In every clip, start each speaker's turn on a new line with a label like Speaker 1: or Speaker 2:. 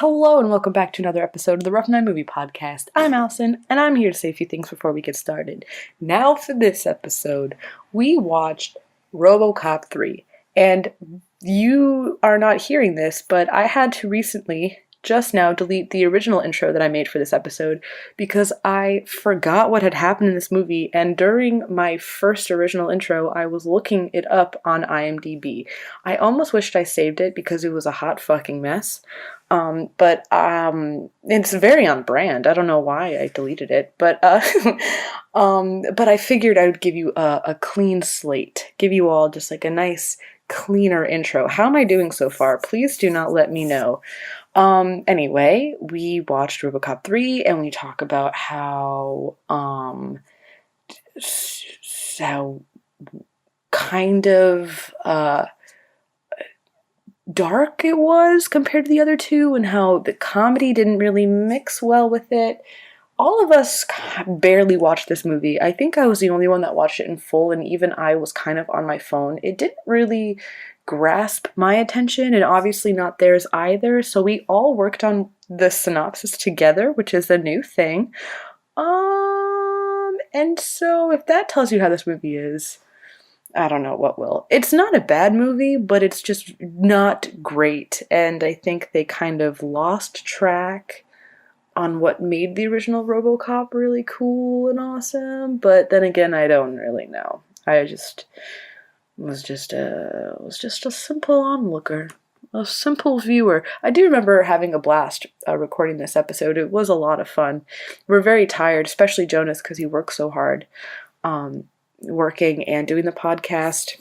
Speaker 1: Hello and welcome back to another episode of the Rough Night Movie Podcast. I'm Allison, and I'm here to say a few things before we get started. Now for this episode, we watched RoboCop 3, and you are not hearing this, but I had to recently, just now, delete the original intro that I made for this episode because I forgot what had happened in this movie, and during my first original intro, I was looking it up on IMDb. I almost wished I saved it because it was a hot fucking mess. But it's very on brand. I don't know why I deleted it, but I figured I would give you a clean slate, give you all just like a nice, cleaner intro. How am I doing so far? Please do not let me know. Anyway, we watched RoboCop 3 and we talk about how kind of, dark it was compared to the other two, and how the comedy didn't really mix well with it. All of us barely watched this movie. I think I was the only one that watched it in full, and even I was kind of on my phone. It didn't really grasp my attention, and obviously not theirs either, so we all worked on the synopsis together, which is a new thing. And so if that tells you how this movie is, I don't know what will. It's not a bad movie, but it's just not great, and I think they kind of lost track on what made the original RoboCop really cool and awesome, but then again, I don't really know. I just was just a simple onlooker, a simple viewer. I do remember having a blast recording this episode. It was a lot of fun. We're very tired, especially Jonas, because he works so hard. Working and doing the podcast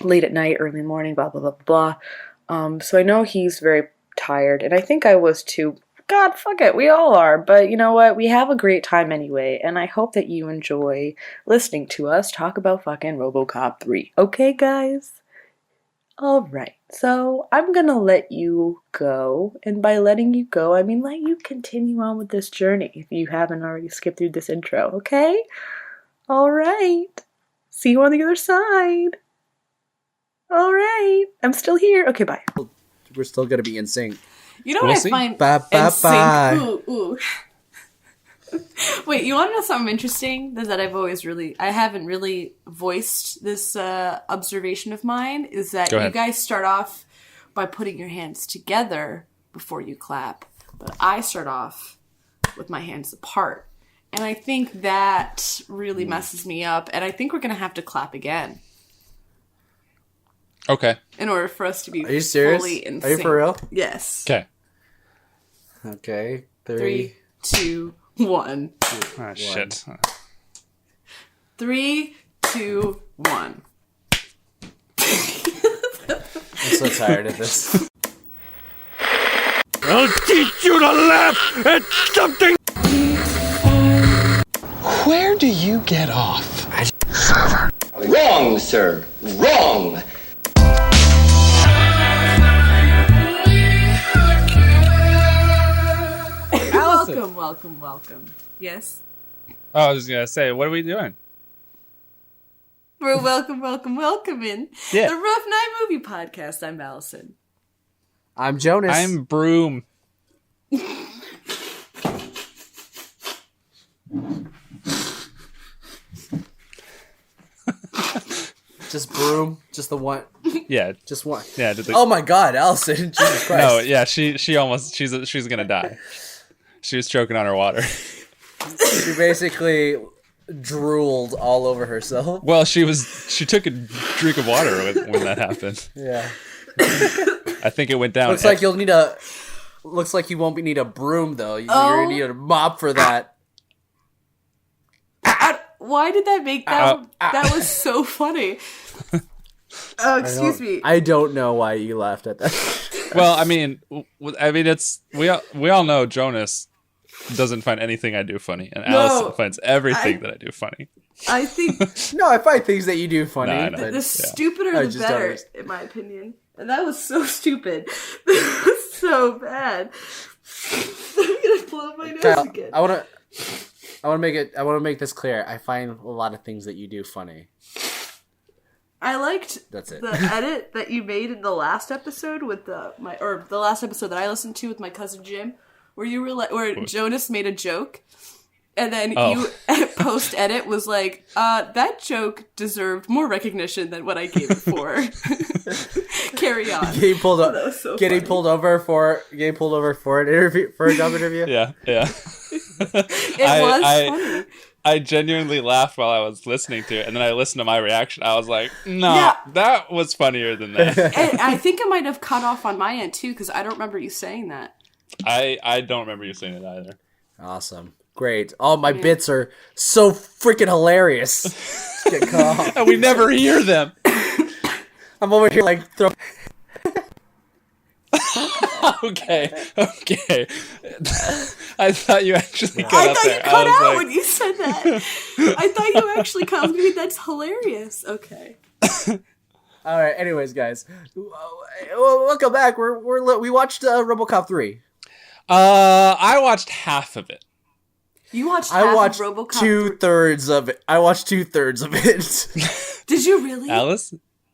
Speaker 1: late at night, early morning, blah, blah, blah, blah. So I know he's very tired, and I think I was too. God, fuck it, we all are, but you know what? We have a great time anyway, and I hope that you enjoy listening to us talk about fucking RoboCop 3. Okay, guys? Alright, so I'm gonna let you go, and by letting you go, I mean let you continue on with this journey if you haven't already skipped through this intro, okay? Alright. See you on the other side. Alright. I'm still here. Okay, bye.
Speaker 2: We're still gonna be in sync.
Speaker 3: You know what I find
Speaker 2: Bye.
Speaker 3: Ooh. Wait, you want to know something interesting that I haven't really voiced this observation of mine, is that you guys start off by putting your hands together before you clap, but I start off with my hands apart. And I think that really messes me up. And I think we're going to have to clap again.
Speaker 4: Okay.
Speaker 3: In order for us to be
Speaker 2: Are you serious?
Speaker 3: fully in
Speaker 2: Are you
Speaker 3: sync.
Speaker 2: for real?
Speaker 3: Yes.
Speaker 4: Okay.
Speaker 2: Okay.
Speaker 3: 3, 2, 1.
Speaker 4: Oh, shit.
Speaker 3: 3, 2, 1.
Speaker 2: I'm so tired of this.
Speaker 5: I'll teach you to laugh at something! Where do you get off?
Speaker 6: Wrong, sir. Wrong.
Speaker 3: Welcome. Yes?
Speaker 4: Oh, I was going to say, what are we doing?
Speaker 3: We're welcoming
Speaker 4: Yeah.
Speaker 3: the Rough Night Movie Podcast. I'm Allison.
Speaker 2: I'm Jonas.
Speaker 4: I'm Broom.
Speaker 2: Just Broom. Just the one.
Speaker 4: Yeah.
Speaker 2: Just one.
Speaker 4: Yeah.
Speaker 2: Oh my God, Allison. Jesus Christ.
Speaker 4: No, yeah, she's going to die. She was choking on her water.
Speaker 2: She basically drooled all over herself.
Speaker 4: Well, she took a drink of water when that happened.
Speaker 2: Yeah.
Speaker 4: I think it went down.
Speaker 2: Looks like you won't need a broom though. You're gonna need a mop for that.
Speaker 3: Why did that make that? That was so funny. Oh, excuse me.
Speaker 2: I don't know why you laughed at that.
Speaker 4: Well, I mean, it's we all know Jonas doesn't find anything I do funny, and Allison finds everything that I do funny.
Speaker 3: I think
Speaker 2: No, I find things that you do funny.
Speaker 4: No, I know.
Speaker 3: the stupider
Speaker 2: I
Speaker 3: the
Speaker 2: just
Speaker 3: better,
Speaker 2: don't.
Speaker 3: in my opinion. And that was so stupid. That was so bad. I'm gonna blow my nose
Speaker 2: Kyle,
Speaker 3: again.
Speaker 2: I want to make this clear. I find a lot of things that you do funny.
Speaker 3: I liked
Speaker 2: That's it.
Speaker 3: the edit that you made in the last episode with the last episode that I listened to with my cousin Jim, where you were like, where Jonas made a joke, and then you post edit was like, that joke deserved more recognition than what I gave it for. Carry on.
Speaker 2: Getting pulled over for an interview, for a job interview.
Speaker 4: Yeah.
Speaker 3: It was funny.
Speaker 4: I genuinely laughed while I was listening to it, and then I listened to my reaction. I was like, no, that was funnier than that.
Speaker 3: And I think it might have cut off on my end, too, because I don't remember you saying that.
Speaker 4: I don't remember you saying it either.
Speaker 2: Awesome. Great. All my bits are so freaking hilarious. Get cut off.
Speaker 4: And we never hear them.
Speaker 2: I'm over here like throwing...
Speaker 4: Okay. I thought you actually cut
Speaker 3: I
Speaker 4: up
Speaker 3: thought
Speaker 4: there.
Speaker 3: you cut out
Speaker 4: like...
Speaker 3: when you said that. I thought you actually cut me. That's hilarious. Okay.
Speaker 2: All right. Anyways, guys, welcome back. We watched RoboCop 3.
Speaker 4: I watched half of it.
Speaker 3: You watched
Speaker 2: I
Speaker 3: half
Speaker 2: watched
Speaker 3: of RoboCop
Speaker 2: 2/3 of it. I watched 2/3 of it.
Speaker 3: Did you really?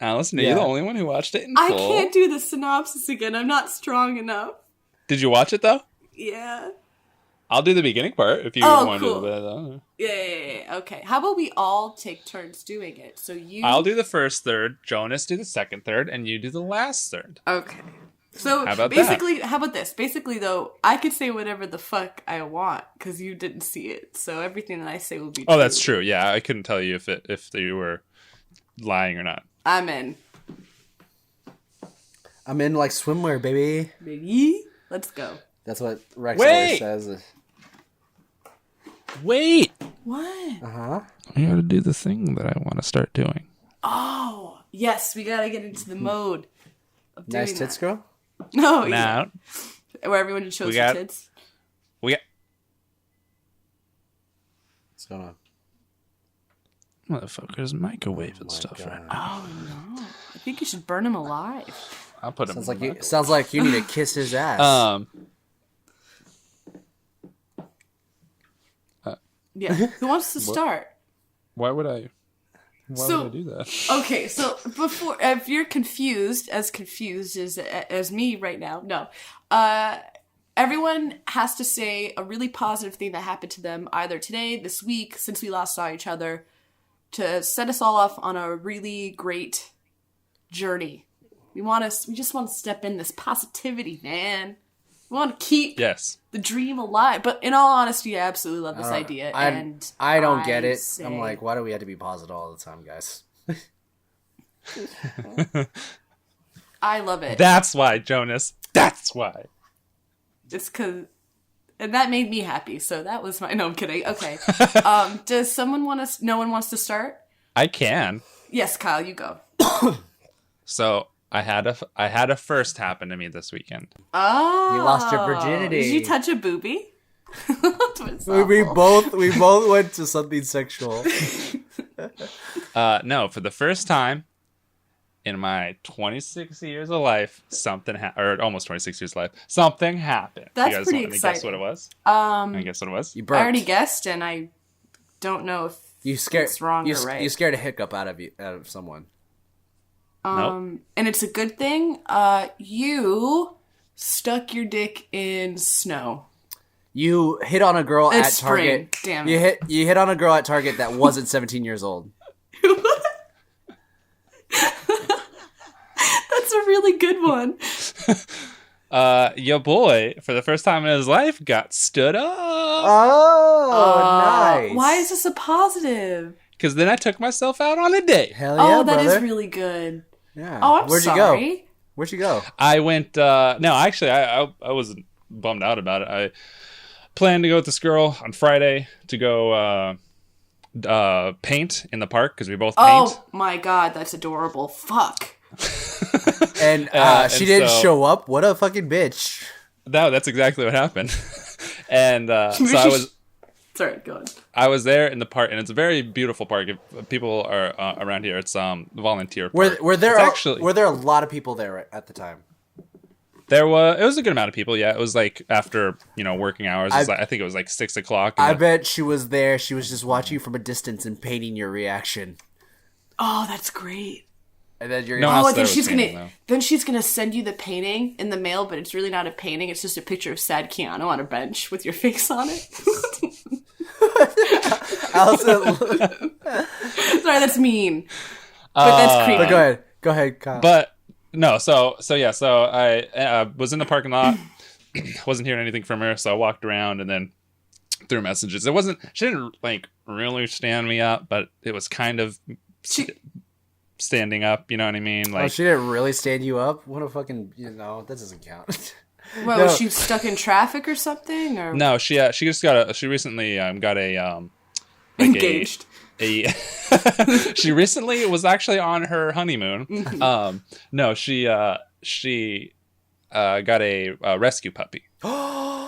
Speaker 4: Alice, no, you're the only one who watched it in
Speaker 3: I
Speaker 4: full.
Speaker 3: can't do the synopsis again. I'm not strong enough.
Speaker 4: Did you watch it, though?
Speaker 3: Yeah.
Speaker 4: I'll do the beginning part if you want to do the bit, though.
Speaker 3: Yeah. Okay. How about we all take turns doing it? So
Speaker 4: I'll do the first third, Jonas do the second third, and you do the last third.
Speaker 3: Okay. So
Speaker 4: how about
Speaker 3: basically, how about this? Basically, though, I could say whatever the fuck I want because you didn't see it. So everything that I say will be true.
Speaker 4: Oh, that's true. Yeah, I couldn't tell you if you were lying or not.
Speaker 3: I'm in.
Speaker 2: I'm in like swimwear, baby.
Speaker 3: Baby, let's go.
Speaker 2: That's what Rex always says.
Speaker 4: Wait.
Speaker 3: What?
Speaker 2: Uh-huh.
Speaker 4: I gotta do the thing that I want to start doing.
Speaker 3: Oh, yes, we gotta get into the mode of doing
Speaker 2: Nice tits,
Speaker 3: that.
Speaker 2: girl?
Speaker 3: No,
Speaker 4: Now,
Speaker 3: where everyone just shows their tits.
Speaker 4: we got
Speaker 2: What's going on?
Speaker 4: motherfuckers microwaving stuff
Speaker 2: God.
Speaker 4: right now.
Speaker 3: Oh no! I think you should burn him alive.
Speaker 4: I'll put him.
Speaker 2: Sounds like you need to kiss his ass.
Speaker 3: Yeah. Who wants to start?
Speaker 4: Why would I do that?
Speaker 3: Okay, so before, if you're confused as me right now, no. Everyone has to say a really positive thing that happened to them either today, this week, since we last saw each other, to set us all off on a really great journey. We just want to step in this positivity, man. We want to keep the dream alive. But in all honesty, I absolutely love this idea.
Speaker 2: I don't get it. I'm like, why do we have to be positive all the time, guys?
Speaker 3: I love it.
Speaker 4: That's why, Jonas. That's why.
Speaker 3: It's because... And that made me happy, so that was my... No, I'm kidding. Okay. Does someone want to... No one wants to start?
Speaker 4: I can.
Speaker 3: Yes, Kyle, you go.
Speaker 4: So... I had a first happen to me this weekend.
Speaker 3: Oh,
Speaker 2: you lost your virginity.
Speaker 3: Did you touch a boobie?
Speaker 2: we both went to something sexual.
Speaker 4: No, for the first time in my 26 years of life, or almost 26 years of life, something happened.
Speaker 3: That's
Speaker 4: you guys
Speaker 3: pretty
Speaker 4: want
Speaker 3: exciting.
Speaker 4: To guess what it was? I guess what it was.
Speaker 2: You burped.
Speaker 3: I already guessed, and I don't know if it's wrong or right.
Speaker 2: You scared a hiccup out of someone.
Speaker 4: Nope.
Speaker 3: And it's a good thing. You stuck your dick in snow.
Speaker 2: You hit on a girl at
Speaker 3: spring.
Speaker 2: Target.
Speaker 3: Damn it.
Speaker 2: You hit on a girl at Target that wasn't 17 years old.
Speaker 3: That's a really good one.
Speaker 4: Your boy, for the first time in his life, got stood up.
Speaker 2: Oh, nice.
Speaker 3: Why is this a positive?
Speaker 4: Because then I took myself out on a date.
Speaker 2: Hell yeah,
Speaker 3: that
Speaker 2: brother.
Speaker 3: is really good.
Speaker 2: Yeah.
Speaker 3: Oh, I'm
Speaker 2: Where'd
Speaker 3: sorry.
Speaker 2: you go? Where'd you go?
Speaker 4: I went, no, actually, I wasn't bummed out about it. I planned to go with this girl on Friday to go paint in the park because we both paint.
Speaker 3: Oh my god, that's adorable. Fuck.
Speaker 2: And she didn't show up? What a fucking bitch.
Speaker 4: No, that's exactly what happened. And so I was...
Speaker 3: Sorry, go on.
Speaker 4: I was there in the park, and it's a very beautiful park. If people are around here, it's volunteer park.
Speaker 2: Were there a lot of people there at the time?
Speaker 4: It was a good amount of people. Yeah, it was like after working hours. I think it was like 6 o'clock.
Speaker 2: I bet she was there. She was just watching you from a distance and painting your reaction.
Speaker 3: Oh, that's great.
Speaker 2: And then you're
Speaker 4: No,
Speaker 2: gonna...
Speaker 3: Oh,
Speaker 4: else
Speaker 3: and
Speaker 4: there
Speaker 3: then
Speaker 4: was
Speaker 3: she's
Speaker 4: painting,
Speaker 3: gonna
Speaker 4: though.
Speaker 3: then she's gonna send you the painting in the mail, but it's really not a painting. It's just a picture of sad Keanu on a bench with your face on it.
Speaker 2: Allison,
Speaker 3: Sorry, that's mean, but that's creepy.
Speaker 2: but go ahead, Kyle.
Speaker 4: But no, so I was in the parking lot, wasn't hearing anything from her, so I walked around and then through messages. She didn't like really stand me up, but it was kind of standing up. You know what I mean? Like,
Speaker 2: she didn't really stand you up. What a fucking that doesn't count.
Speaker 3: What, was she stuck in traffic or something? Or
Speaker 4: no, she recently got a
Speaker 3: engaged.
Speaker 4: She recently was actually on her honeymoon. No, she got a rescue puppy.
Speaker 3: Oh.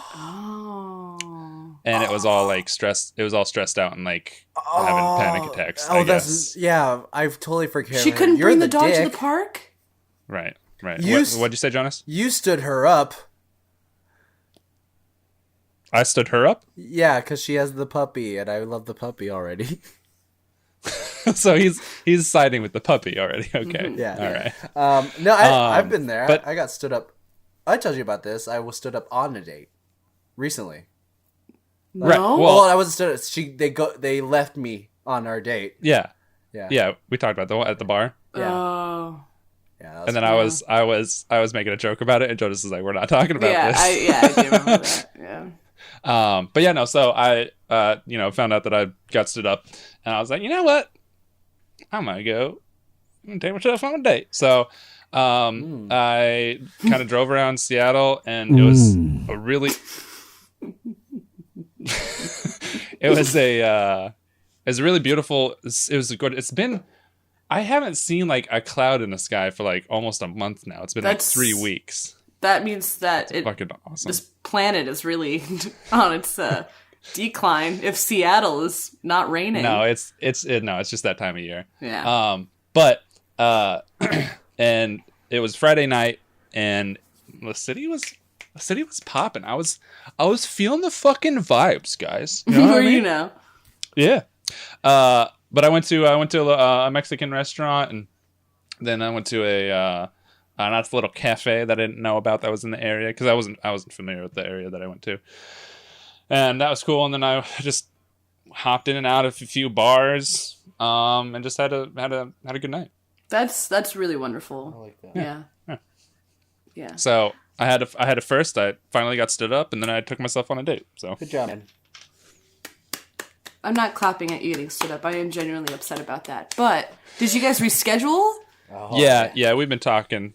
Speaker 4: And it was all like stressed. It was all stressed out and like having panic attacks. I guess.
Speaker 2: I've totally forget.
Speaker 3: She couldn't bring the dog to the park?
Speaker 4: Right. What'd you say, Jonas?
Speaker 2: You stood her up.
Speaker 4: I stood her up?
Speaker 2: Yeah, because she has the puppy, and I love the puppy already.
Speaker 4: So he's siding with the puppy already. Okay.
Speaker 2: Yeah.
Speaker 4: All right.
Speaker 2: No, I've been there.
Speaker 4: but-
Speaker 2: I got stood up. I told you about this. I was stood up on a date recently.
Speaker 4: Right.
Speaker 3: No?
Speaker 2: Well, I wasn't stood up. They left me on our date.
Speaker 4: Yeah.
Speaker 2: Yeah.
Speaker 4: Yeah. We talked about at the bar.
Speaker 2: Yeah.
Speaker 3: Oh.
Speaker 2: Yeah. That
Speaker 4: And then I was making a joke about it, and Jonas was like, "We're not talking about
Speaker 3: Yeah,
Speaker 4: this."
Speaker 3: I do remember that. Yeah.
Speaker 4: But yeah, no. So I, found out that I got stood up, and I was like, you know what? I'm gonna take myself on a date. So, I kind of drove around Seattle, and it was a really, it was a really beautiful. It was good. It's been. I haven't seen like a cloud in the sky for like almost a month now. It's been like 3 weeks.
Speaker 3: That means that
Speaker 4: Fucking awesome.
Speaker 3: this planet is really on its decline if Seattle is not raining.
Speaker 4: No, it's just that time of year.
Speaker 3: Yeah.
Speaker 4: But and it was Friday night, and the city was popping. I was feeling the fucking vibes, guys. You know what I mean?
Speaker 3: You know.
Speaker 4: Yeah. But I went to a Mexican restaurant, and then I went to a nice little cafe that I didn't know about that was in the area, because I wasn't familiar with the area that I went to, and that was cool. And then I just hopped in and out of a few bars, and just had a good night.
Speaker 3: That's really wonderful.
Speaker 2: I like that.
Speaker 3: Yeah.
Speaker 4: So I had a first. I finally got stood up, and then I took myself on a date. So
Speaker 2: Good job, man.
Speaker 3: I'm not clapping at you getting stood up. I am genuinely upset about that. But did you guys reschedule?
Speaker 4: yeah, we've been talking.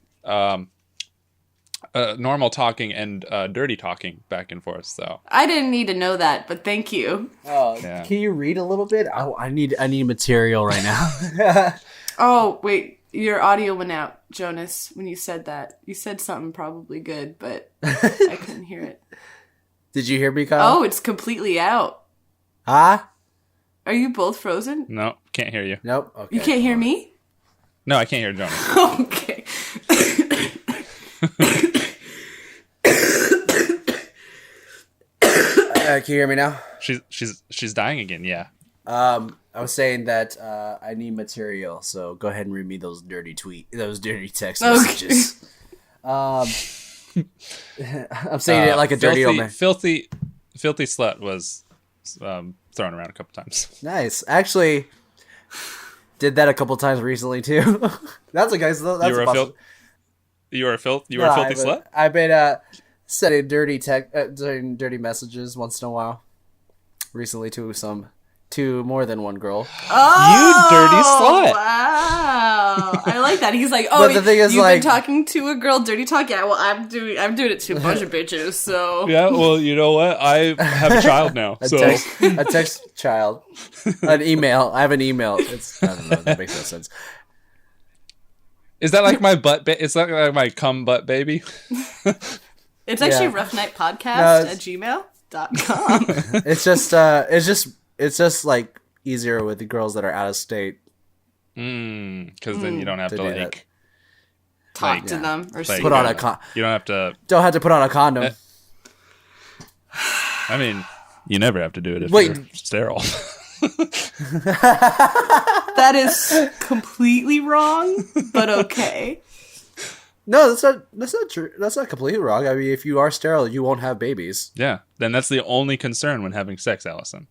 Speaker 4: Normal talking and dirty talking back and forth. So
Speaker 3: I didn't need to know that, but thank you.
Speaker 4: Yeah.
Speaker 2: Can you read a little bit? I need material right now.
Speaker 3: Oh, wait. Your audio went out, Jonas, when you said that. You said something probably good, but I couldn't hear it.
Speaker 2: Did you hear me, Kyle?
Speaker 3: Oh, it's completely out.
Speaker 2: Huh?
Speaker 3: Are you both frozen?
Speaker 4: no, can't hear you.
Speaker 2: Nope. Okay.
Speaker 3: You can't hear me?
Speaker 4: No, I can't hear Jonas.
Speaker 3: Okay.
Speaker 2: Can you hear me now?
Speaker 4: She's dying again. Yeah.
Speaker 2: I was saying that I need material, so go ahead and read me those dirty text messages. I'm saying it like a dirty old man.
Speaker 4: Filthy slut was thrown around a couple times.
Speaker 2: Nice. Actually, did that a couple times recently too. That's a guy's. That's
Speaker 4: You were a filthy slut.
Speaker 2: I've been sending dirty messages once in a while. Recently to more than one girl.
Speaker 3: Oh,
Speaker 4: You dirty slut.
Speaker 3: Wow. I like that. He's like, oh,
Speaker 2: But the thing is,
Speaker 3: you've
Speaker 2: like-
Speaker 3: been talking to a girl dirty talk? Yeah, well, I'm doing it to a bunch of bitches, so.
Speaker 4: Yeah, well, you know what? I have a child now,
Speaker 2: A
Speaker 4: so
Speaker 2: text child. An email. I have an email. I don't know. That makes no sense.
Speaker 4: is that like my butt? It's like my cum butt baby.
Speaker 3: It's actually
Speaker 2: Yeah.
Speaker 3: roughnight.podcast
Speaker 2: No,
Speaker 3: at gmail.com.
Speaker 2: It's just like easier with the girls that are out of state.
Speaker 4: Because then you don't have to
Speaker 2: do that.
Speaker 4: like
Speaker 3: Talk to them or
Speaker 4: like,
Speaker 3: see
Speaker 2: Put on
Speaker 3: them.
Speaker 4: you don't have to.
Speaker 2: Don't have to put on a condom.
Speaker 4: I mean, you never have to do it if
Speaker 2: Wait.
Speaker 4: you're sterile.
Speaker 3: That is completely wrong, but okay.
Speaker 2: No, that's not true. That's not completely wrong. I mean, if you are sterile, you won't have babies.
Speaker 4: Yeah, then that's the only concern when having sex, Allison.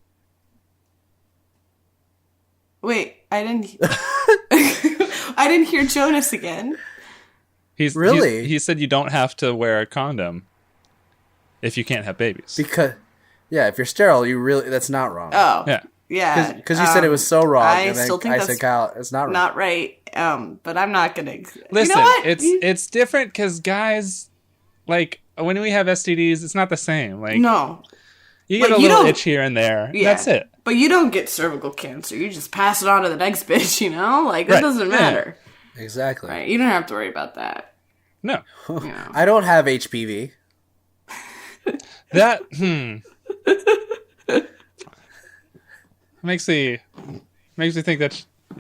Speaker 3: Wait, I didn't I didn't hear Jonas again.
Speaker 2: He
Speaker 4: said you don't have to wear a condom if you can't have babies.
Speaker 2: Because if you're sterile, that's not wrong.
Speaker 3: Oh.
Speaker 4: Yeah.
Speaker 2: Because you said it was so wrong.
Speaker 3: I still think that's
Speaker 2: Kyle, it's not right.
Speaker 3: Not right. But I'm not gonna.
Speaker 4: Listen,
Speaker 3: you know what?
Speaker 4: it's different because guys, like when we have STDs, it's not the same. Like
Speaker 3: no,
Speaker 4: you get a little itch here and there. Yeah, that's it.
Speaker 3: But you don't get cervical cancer. You just pass it on to the next bitch. You know, like that doesn't matter.
Speaker 2: Yeah. Exactly.
Speaker 3: Right? You don't have to worry about that.
Speaker 4: No.
Speaker 2: I don't have HPV.
Speaker 4: That makes me think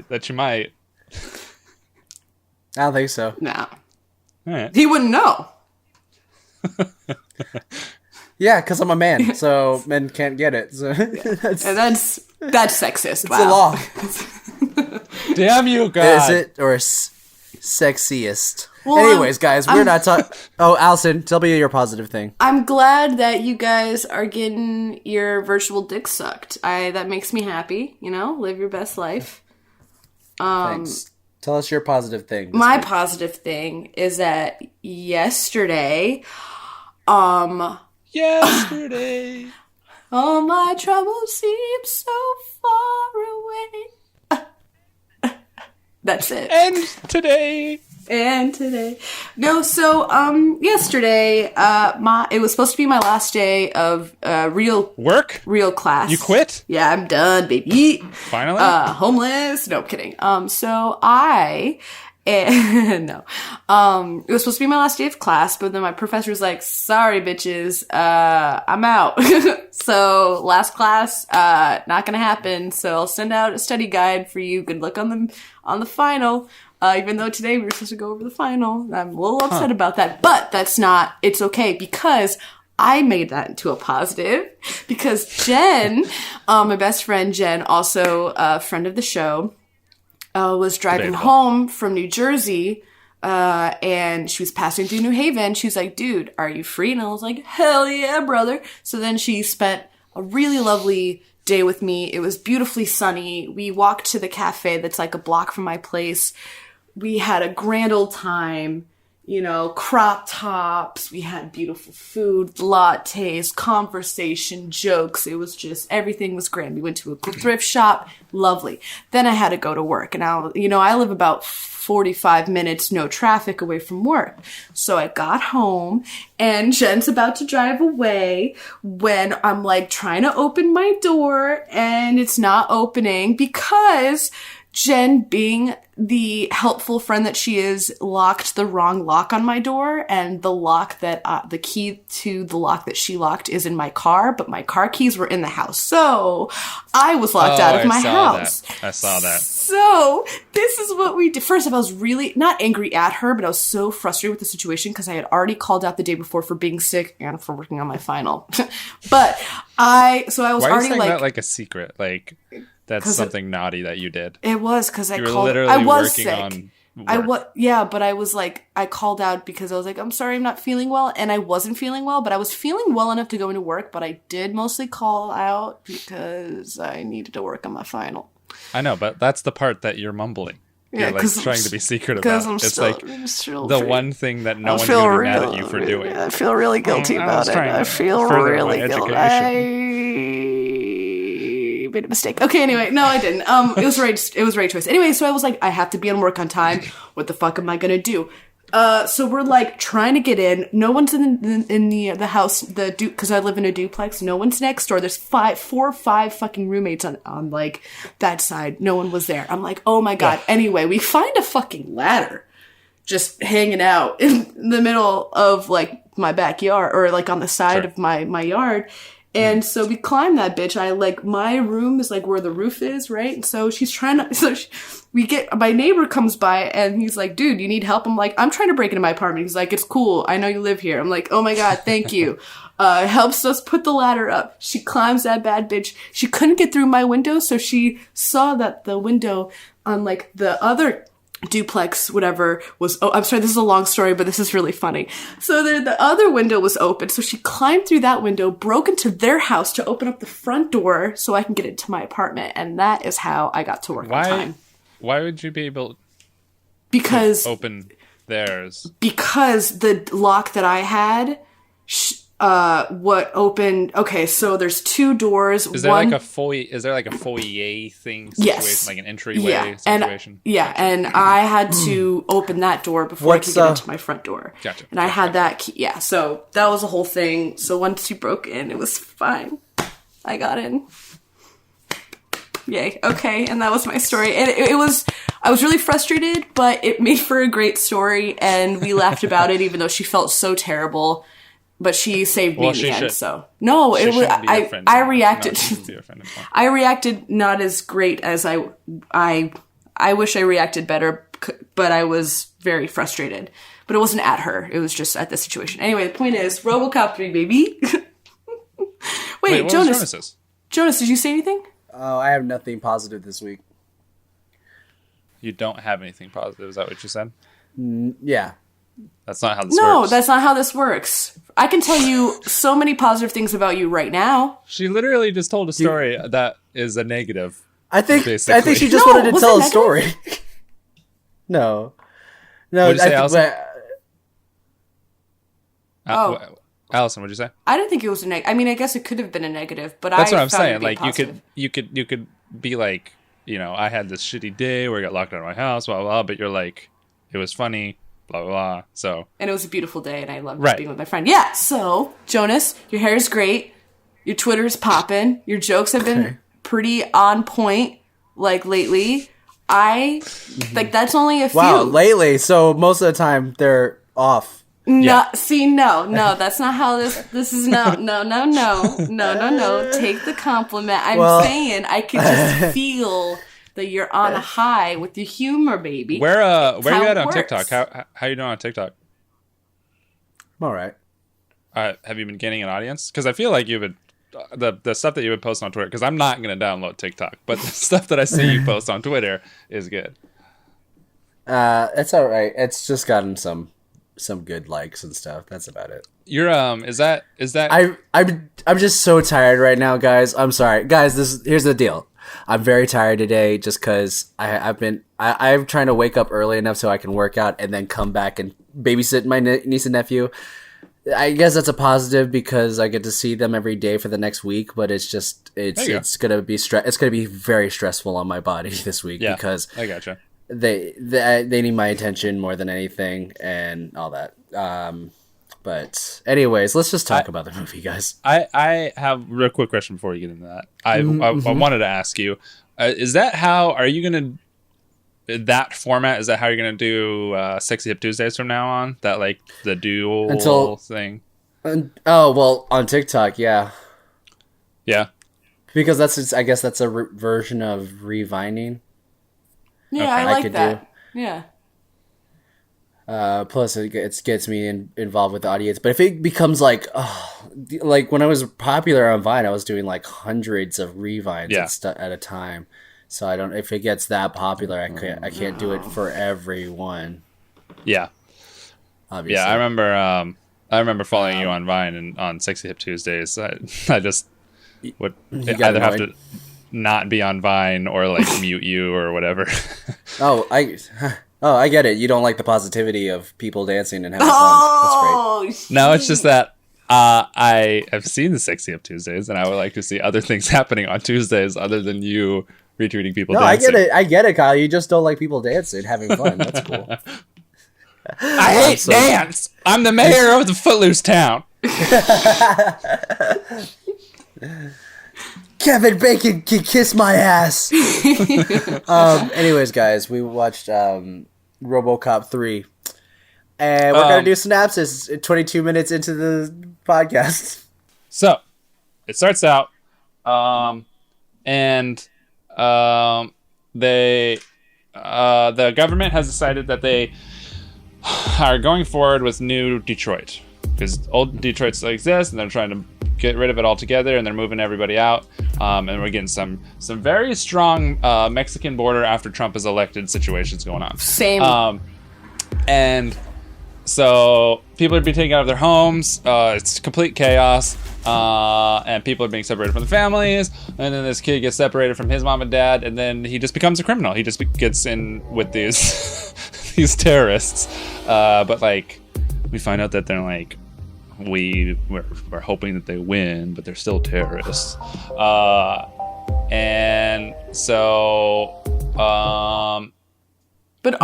Speaker 4: that you might.
Speaker 2: I don't think so.
Speaker 3: No.
Speaker 4: All right.
Speaker 3: He wouldn't know.
Speaker 2: Yeah, because I'm a man, so men can't get it. So
Speaker 3: that's sexist.
Speaker 2: It's a law.
Speaker 4: Damn you, God.
Speaker 2: Is it or sexiest?
Speaker 3: Well,
Speaker 2: anyways, guys, we're not talking. Oh, Allison, tell me your positive thing.
Speaker 3: I'm glad that you guys are getting your virtual dick sucked. That makes me happy. You know, live your best life.
Speaker 2: Thanks. Tell us your positive thing.
Speaker 3: My positive thing is that yesterday,
Speaker 4: yesterday,
Speaker 3: all my troubles seem so far away. That's it.
Speaker 4: And today.
Speaker 3: No, so yesterday, it was supposed to be my last day of real class.
Speaker 4: You quit?
Speaker 3: Yeah, I'm done, baby.
Speaker 4: Finally?
Speaker 3: Homeless. No, I'm kidding. So I no. It was supposed to be my last day of class, but then my professor was like, sorry, bitches, I'm out. So last class, not gonna happen. So I'll send out a study guide for you. Good luck on the final. Even though today we were supposed to go over the final. I'm a little upset about that, but it's okay because I made that into a positive because Jen, my best friend Jen, also a friend of the show, was driving home from New Jersey, and she was passing through New Haven. She was like, dude, are you free? And I was like, hell yeah, brother. So then she spent a really lovely day with me. It was beautifully sunny. We walked to the cafe that's like a block from my place. We had a grand old time, you know, crop tops. We had beautiful food, lattes, conversation, jokes. It was just, everything was grand. We went to a thrift shop. Lovely. Then I had to go to work. And I live about 45 minutes, no traffic away from work. So I got home and Jen's about to drive away when I'm like trying to open my door and it's not opening because Jen, being the helpful friend that she is, locked the wrong lock on my door, and the lock that the key to the lock that she locked is in my car, but my car keys were in the house, so I was locked out of my house.
Speaker 4: I saw that.
Speaker 3: So this is what we did. First of all, I was really not angry at her, but I was so frustrated with the situation because I had already called out the day before for being sick and for working on my final. But I was
Speaker 4: Why
Speaker 3: already
Speaker 4: are you saying
Speaker 3: like
Speaker 4: that like a secret, like. That's something naughty that you did.
Speaker 3: It was because I
Speaker 4: was
Speaker 3: sick.
Speaker 4: On work.
Speaker 3: But I was like, I called out because I was like, I'm sorry, I'm not feeling well. And I wasn't feeling well, but I was feeling well enough to go into work. But I did mostly call out because I needed to work on my final.
Speaker 4: I know, but that's the part that you're mumbling.
Speaker 3: Yeah,
Speaker 4: you're like trying to be secret about. One thing that no one's going to be mad at you for doing.
Speaker 3: I feel really guilty about it. I feel really guilty. Made a mistake. Okay, anyway, no, I didn't. It was the right choice. Anyway, so I was like, I have to be on work on time. What the fuck am I gonna do? So we're like trying to get in. No one's in the house. Because I live in a duplex. No one's next door. There's 4 or 5 fucking roommates on like that side. No one was there. I'm like, oh my god. Yeah. Anyway, we find a fucking ladder just hanging out in the middle of like my backyard or like on the side of my yard. And so we climb that bitch. My room is like where the roof is, right? And so she's trying to, my neighbor comes by and he's like, dude, you need help? I'm like, I'm trying to break into my apartment. He's like, it's cool. I know you live here. I'm like, oh my God, thank you. helps us put the ladder up. She climbs that bad bitch. She couldn't get through my window, so she saw that the window on like the other duplex, whatever, was, I'm sorry, this is a long story, but this is really funny. So the other window was open, so she climbed through that window, broke into their house to open up the front door so I can get into my apartment, and that is how I got to work on time.
Speaker 4: Why would you be able
Speaker 3: to
Speaker 4: open theirs?
Speaker 3: Because the lock that I had, what opened, okay, so there's two doors.
Speaker 4: Is there like a foyer thing situation,
Speaker 3: yes,
Speaker 4: like an entryway situation?
Speaker 3: And I had to open that door before I could get into my front door.
Speaker 4: Gotcha.
Speaker 3: And I had that key, so that was a whole thing. So once she broke in, it was fine. I got in. Yay. Okay. And that was my story. And I was really frustrated, but it made for a great story. And we laughed about it, even though she felt so terrible. But she saved me in the end. So no, it was. I reacted. I reacted not as great as I wish I reacted better, but I was very frustrated. But it wasn't at her. It was just at the situation. Anyway, the point is, RoboCop 3, baby. Wait, Jonas. Jonas, did you say anything?
Speaker 2: Oh, I have nothing positive this week.
Speaker 4: You don't have anything positive. Is that what you said?
Speaker 2: Yeah.
Speaker 4: That's not how this works.
Speaker 3: No, that's not how this works. I can tell you so many positive things about you right now.
Speaker 4: She literally just told a story that is a negative.
Speaker 2: I think
Speaker 4: basically.
Speaker 2: she just wanted to tell a story. No.
Speaker 4: What did you say, Allison? Allison, what'd you say?
Speaker 3: I don't think it was a negative. I mean, I guess it could have been a negative, but
Speaker 4: that's what I'm
Speaker 3: found
Speaker 4: saying. Like
Speaker 3: positive.
Speaker 4: you could be like, I had this shitty day where I got locked out of my house, blah blah. But you're like, it was funny, blah blah blah. So
Speaker 3: and it was a beautiful day, and I loved being with my friend. Yeah. So Jonas, your hair is great. Your Twitter's popping. Your jokes have been pretty on point. Like lately, like that's only a few.
Speaker 2: Wow, lately. So most of the time they're off.
Speaker 3: No, no, that's not how this is. No. Take the compliment. I'm saying I could just feel that you're on a high with your humor, baby.
Speaker 4: Where you at on TikTok? How you doing on TikTok?
Speaker 2: I'm all right.
Speaker 4: Have you been gaining an audience? Because I feel like you've been the stuff that you've been posting on Twitter. Because I'm not going to download TikTok, but the stuff that I see you post on Twitter is good.
Speaker 2: It's all right. It's just gotten some good likes and stuff. That's about it.
Speaker 4: You're is that
Speaker 2: I'm just so tired right now, guys. I'm sorry, guys. Here's the deal. I'm very tired today, just because I'm trying to wake up early enough so I can work out and then come back and babysit my niece and nephew. I guess that's a positive because I get to see them every day for the next week. But it's gonna be it's gonna be very stressful on my body this week because
Speaker 4: I gotcha.
Speaker 2: They need my attention more than anything and all that. But anyways, let's just talk about the movie, guys.
Speaker 4: I have a real quick question before you get into that. I wanted to ask you, is that how are you going to that format? Is that how you're going to do Sexy Hip Tuesdays from now on? That like the dual thing?
Speaker 2: On TikTok, yeah.
Speaker 4: Yeah.
Speaker 2: Because I guess that's a version of revinding.
Speaker 3: Yeah, okay. I like that. Yeah.
Speaker 2: Plus, it gets me involved with the audience. But if it becomes like when I was popular on Vine, I was doing like hundreds of revines at a time. So I don't. If it gets that popular, I can't do it for everyone.
Speaker 4: Yeah. Obviously. Yeah, I remember following you on Vine and on Sexy Hip Tuesdays. I just would either have to not be on Vine or like mute you or whatever.
Speaker 2: I get it. You don't like the positivity of people dancing and having fun. That's great.
Speaker 4: No, it's just that I have seen the Sexy Up Tuesdays, and I would like to see other things happening on Tuesdays other than you retweeting people dancing.
Speaker 2: I get it, Kyle. You just don't like people dancing, having fun. That's cool.
Speaker 4: I hate dance. I'm the mayor of the Footloose town.
Speaker 2: Kevin Bacon can kiss my ass. Anyways, guys, we watched RoboCop 3. And we're going to do synopsis 22 minutes into the podcast.
Speaker 4: So, it starts out, the government has decided that they are going forward with New Detroit. because old Detroit still exists, and they're trying to get rid of it altogether, and they're moving everybody out. And we're getting some very strong Mexican border after Trump is elected situations going on.
Speaker 3: Same.
Speaker 4: And so people are being taken out of their homes. It's complete chaos. And people are being separated from their families. And then this kid gets separated from his mom and dad, and then he just becomes a criminal. He just gets in with these these terrorists. But like, we find out that they're like, we're hoping that they win, but they're still terrorists. And so,
Speaker 3: but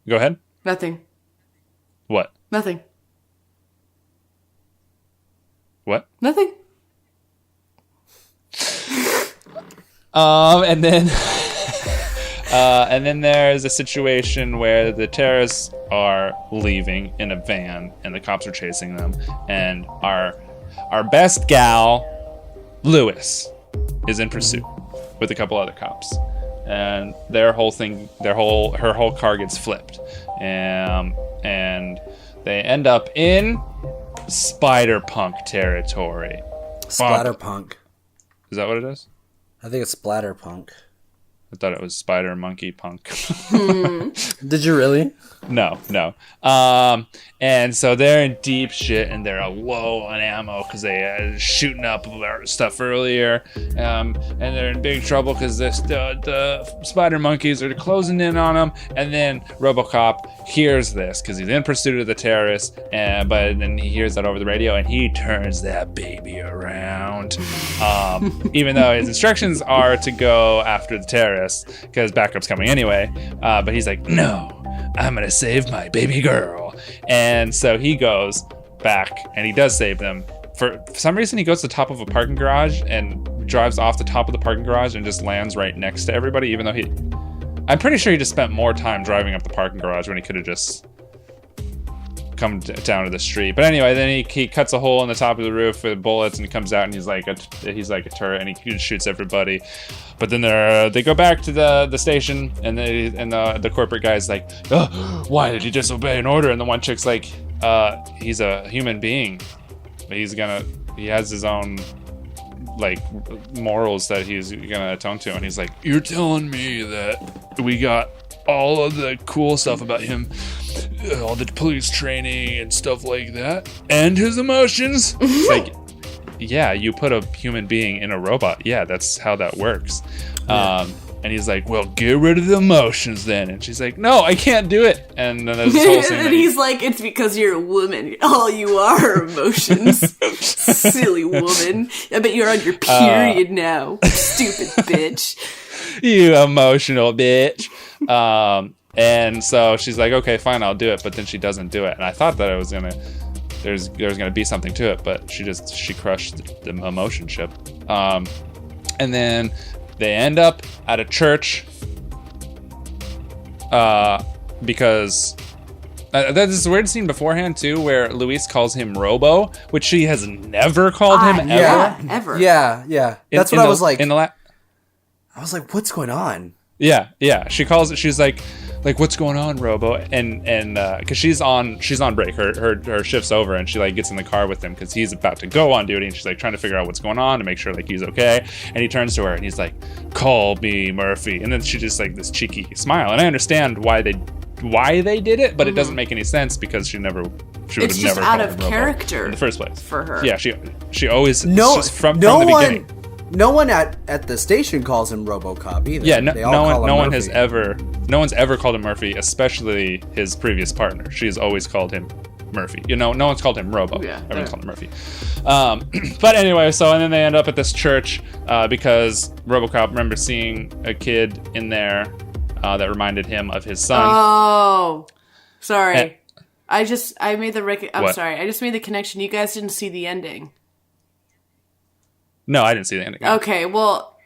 Speaker 4: go ahead.
Speaker 3: Nothing.
Speaker 4: What?
Speaker 3: Nothing.
Speaker 4: What?
Speaker 3: Nothing.
Speaker 4: And then there's a situation where the terrorists are leaving in a van, and the cops are chasing them. And our best gal, Lewis, is in pursuit with a couple other cops, and her whole car gets flipped, and they end up in Spider-Punk territory.
Speaker 2: Splatterpunk.
Speaker 4: Is that what it is?
Speaker 2: I think it's Splatterpunk.
Speaker 4: I thought it was Spider Monkey Punk.
Speaker 2: Did you really?
Speaker 4: No. And so they're in deep shit, and they're low on ammo because they shooting up stuff earlier. And they're in big trouble because the spider monkeys are closing in on them. And then RoboCop hears this because he's in pursuit of the terrorists. But then he hears that over the radio, and he turns that baby around. Even though his instructions are to go after the terrorists because backup's coming anyway. But he's like, no, I'm gonna save my baby girl. And so he goes back and he does save them. For some reason, he goes to the top of a parking garage and drives off the top of the parking garage and just lands right next to everybody, even though I'm pretty sure he just spent more time driving up the parking garage when he could have just come down to the street. But anyway, then he cuts a hole in the top of the roof with bullets, and he comes out and he's like a turret, and he shoots everybody. But then they go back to the station, and the corporate guy's like, oh, why did you disobey an order? And the one chick's like, he's a human being. He has his own like morals that he's gonna atone to. And he's like, you're telling me that we got all of the cool stuff about him, all the police training and stuff like that, and his emotions? It's like, yeah, you put a human being in a robot. Yeah, that's how that works. And he's like, well, get rid of the emotions then. And she's like, no, I can't do it. And then there's this whole scene.
Speaker 3: And he's like, it's because you're a woman. All you are emotions. Silly woman. I bet you're on your period now. Stupid bitch.
Speaker 4: You emotional bitch. And so she's like, okay, fine, I'll do it. But then she doesn't do it. And I thought that there's gonna be something to it, but she crushed the emotion ship. And then they end up at a church because there's this weird scene beforehand too where Luis calls him Robo, which she has never called him ever.
Speaker 3: Yeah, ever.
Speaker 2: Yeah. That's what I was like.
Speaker 4: I
Speaker 2: was like, what's going on?
Speaker 4: Yeah. She's like, what's going on, Robo? And because she's on break, her shift's over, and she like gets in the car with him because he's about to go on duty, and she's like trying to figure out what's going on to make sure like he's okay. And he turns to her and he's like, call me Murphy. And then she just like this cheeky smile, and I understand why they did it, but it doesn't make any sense because she would have never
Speaker 3: out
Speaker 4: called
Speaker 3: of
Speaker 4: him Robo
Speaker 3: character
Speaker 4: in the first place
Speaker 3: for her.
Speaker 4: Yeah, she always from the beginning.
Speaker 2: No one at the station calls him RoboCop either.
Speaker 4: Yeah, no one's ever called him Murphy, especially his previous partner. She's always called him Murphy. No one's called him Robo. Yeah, everyone's called him Murphy. But anyway, and then they end up at this church because RoboCop remembers seeing a kid in there that reminded him of his son.
Speaker 3: Oh, sorry. I just made the connection. You guys didn't see the ending.
Speaker 4: No, I didn't see the ending.
Speaker 3: Okay, well,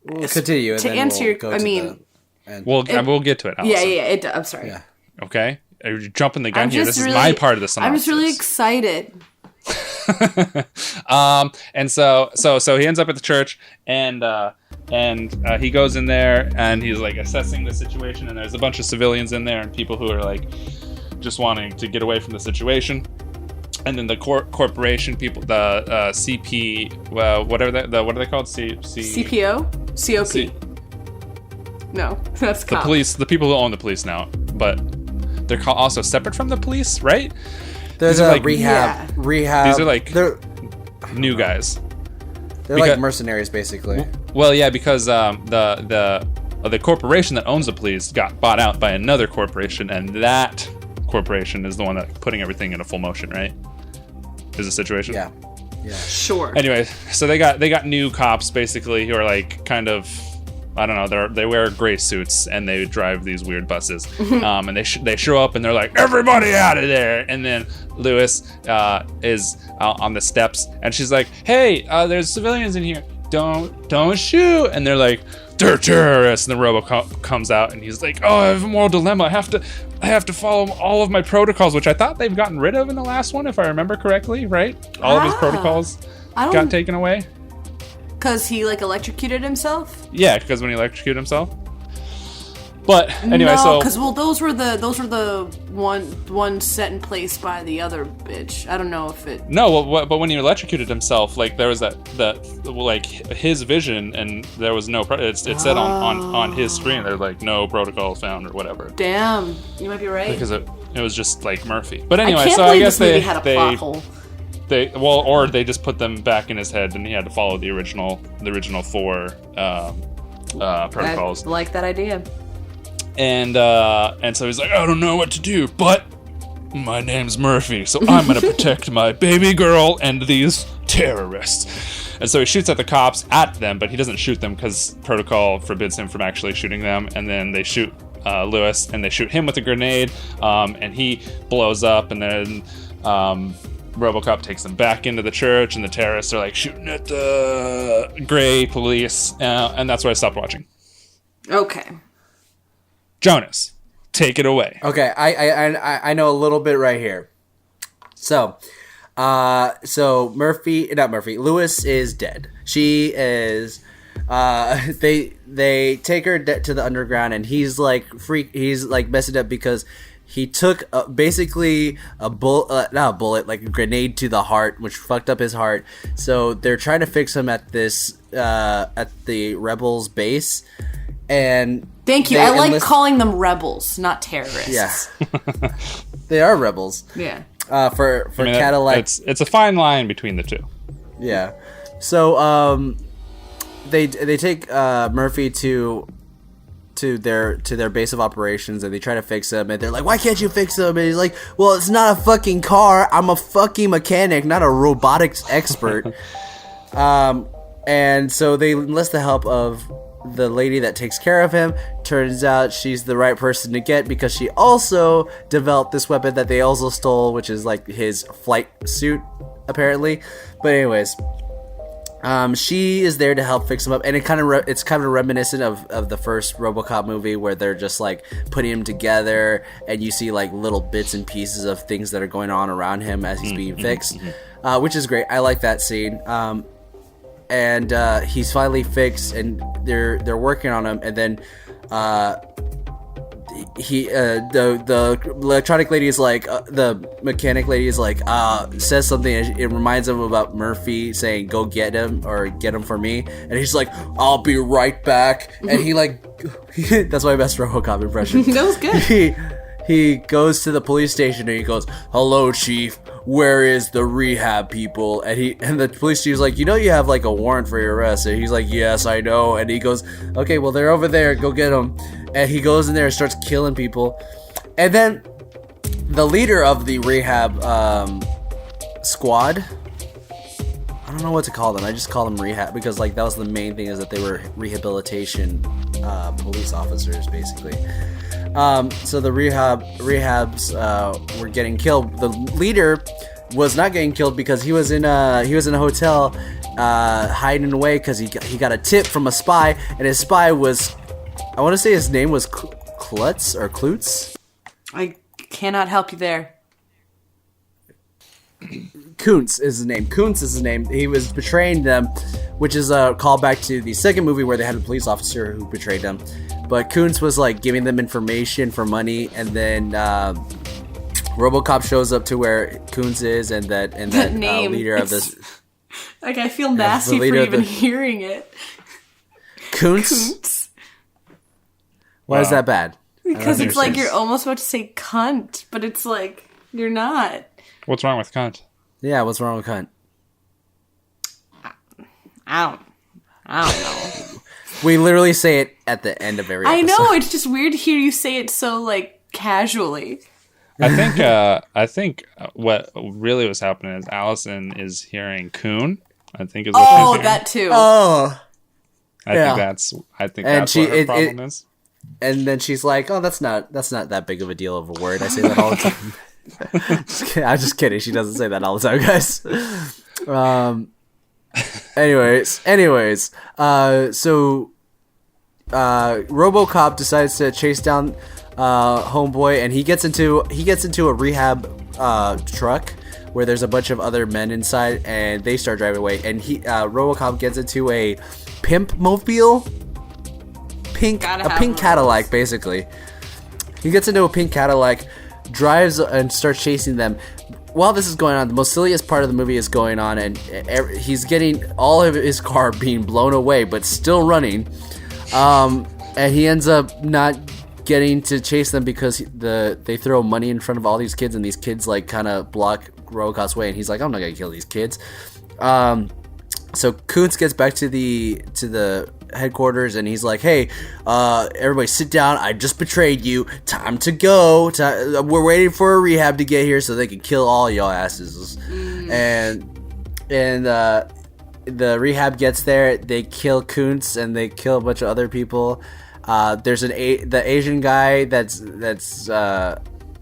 Speaker 2: we'll continue.
Speaker 3: To answer
Speaker 4: we'll get to it.
Speaker 3: Allison. I'm sorry.
Speaker 2: Yeah.
Speaker 4: Okay, are you jumping the gun here? This is my part of the synopsis.
Speaker 3: I'm just really excited.
Speaker 4: And so he ends up at the church, and he goes in there, and he's like assessing the situation, and there's a bunch of civilians in there, and people who are like just wanting to get away from the situation. And then the corporation people, the CP, whatever what are they called?
Speaker 3: CPO? COP. No, that's
Speaker 4: the
Speaker 3: cop.
Speaker 4: police. The people who own the police now, but they're also separate from the police, right?
Speaker 2: There's a rehab.
Speaker 4: These are like new guys.
Speaker 2: They're like mercenaries, basically.
Speaker 4: Well, yeah, because the corporation that owns the police got bought out by another corporation, and that corporation is the one that's putting everything into full motion, right? Is the situation?
Speaker 2: Yeah.
Speaker 3: Sure.
Speaker 4: Anyway, so they got new cops basically who are like kind of, I don't know, they wear gray suits and they drive these weird buses, and they show up and they're like, everybody out of there, and then Lewis is on the steps and she's like, hey, there's civilians in here, don't shoot, and they're like, they're terrorists, and the RoboCop comes out and he's like, oh, I have a moral dilemma, I have to follow all of my protocols, which I thought they've gotten rid of in the last one, if I remember correctly, right? All of his protocols got taken away.
Speaker 3: Because he like electrocuted himself?
Speaker 4: Yeah, because when he electrocuted himself. But anyway,
Speaker 3: because those were the one set in place by the other bitch. I don't know if it.
Speaker 4: No, but when he electrocuted himself, like there was that like his vision, and there was no. It said on his screen, there's like no protocol found or whatever.
Speaker 3: Damn, you might be right.
Speaker 4: Because it was just like Murphy. But anyway,
Speaker 3: I can't
Speaker 4: so
Speaker 3: believe
Speaker 4: I guess
Speaker 3: this movie had a plot hole.
Speaker 4: Or they just put them back in his head, and he had to follow the original 4 protocols.
Speaker 3: I like that idea.
Speaker 4: And so he's like, I don't know what to do, but my name's Murphy, so I'm gonna protect my baby girl and these terrorists. And so he shoots at the cops, but he doesn't shoot them because protocol forbids him from actually shooting them. And then they shoot Lewis, and they shoot him with a grenade, and he blows up, and then RoboCop takes them back into the church, and the terrorists are like shooting at the gray police, and that's where I stopped watching.
Speaker 3: Okay.
Speaker 4: Jonas, take it away.
Speaker 2: Okay, I know a little bit right here. So Lewis is dead. She is. They take her to the underground, and he's like He's like messing up because he took basically not a bullet, like a grenade to the heart, which fucked up his heart. So they're trying to fix him at the rebels' base. And
Speaker 3: thank you. I like calling them rebels, not terrorists.
Speaker 2: Yeah, they are rebels.
Speaker 3: Yeah.
Speaker 2: For Cadillac,
Speaker 4: it's a fine line between the two.
Speaker 2: Yeah. So they take Murphy to their base of operations, and they try to fix him, and they're like, why can't you fix him? And he's like, well, it's not a fucking car. I'm a fucking mechanic, not a robotics expert. And so they enlist the help of the lady that takes care of him. Turns out she's the right person to get because she also developed this weapon that they also stole, which is like his flight suit, apparently. But anyways, she is there to help fix him up, and it's kind of reminiscent of the first RoboCop movie, where they're just like putting him together, and you see like little bits and pieces of things that are going on around him as he's being fixed, which is great. I like that scene. And he's finally fixed, and they're working on him, and then the electronic lady is like, the mechanic lady is like, says something, and it reminds him about Murphy saying, go get him, or get him for me, and he's like, I'll be right back, and he like, that's my best RoboCop impression.
Speaker 3: That was good.
Speaker 2: He goes to the police station, and he goes, hello, chief, where is the rehab people? And the police chief's like, you know you have like a warrant for your arrest. And he's like, yes, I know. And he goes, okay, well, they're over there, go get them. And he goes in there and starts killing people. And then the leader of the rehab squad, I don't know what to call them, I just call them rehab because like that was the main thing, is that they were rehabilitation police officers, basically. So the rehabs were getting killed. The leader was not getting killed because he was in a hotel hiding away because he got a tip from a spy, and his spy was, I want to say his name was Klutz or Klutz.
Speaker 3: I cannot help you there.
Speaker 2: Kuntz is his name. He was betraying them, which is a callback to the second movie where they had a police officer who betrayed them. But Kuntz was like giving them information for money, and then RoboCop shows up to where Coons is, and that
Speaker 3: name,
Speaker 2: leader of this.
Speaker 3: Like, I feel nasty for even hearing it.
Speaker 2: Coons. Why is that bad?
Speaker 3: Because it's like you're almost about to say cunt, but it's like you're not.
Speaker 4: What's wrong with cunt?
Speaker 2: Yeah, what's wrong with cunt?
Speaker 3: I don't know.
Speaker 2: We literally say it at the end of every episode.
Speaker 3: I know, it's just weird to hear you say it so, like, casually.
Speaker 4: I think what really was happening is Allison is hearing coon. I think is what she's hearing.
Speaker 3: That too.
Speaker 2: Oh,
Speaker 4: I think that's what her problem is.
Speaker 2: And then she's like, "Oh, that's not that big of a deal of a word. I say that all the time." I'm just kidding. She doesn't say that all the time, guys. Anyways, so RoboCop decides to chase down homeboy, and he gets into a rehab truck where there's a bunch of other men inside, and they start driving away. And RoboCop gets into a pimp mobile, pink Cadillac, basically. He gets into a pink Cadillac, drives and starts chasing them. While this is going on, the most silliest part of the movie is going on, and he's getting all of his car being blown away, but still running. And he ends up not getting to chase them because they throw money in front of all these kids, and these kids like kind of block RoboCop's way, and he's like, I'm not gonna kill these kids. So Koontz gets back to the headquarters, and he's like, hey, everybody sit down, I just betrayed you, time to go, we're waiting for a rehab to get here so they can kill all y'all asses. And the rehab gets there, they kill Koontz, and they kill a bunch of other people. There's the Asian guy that's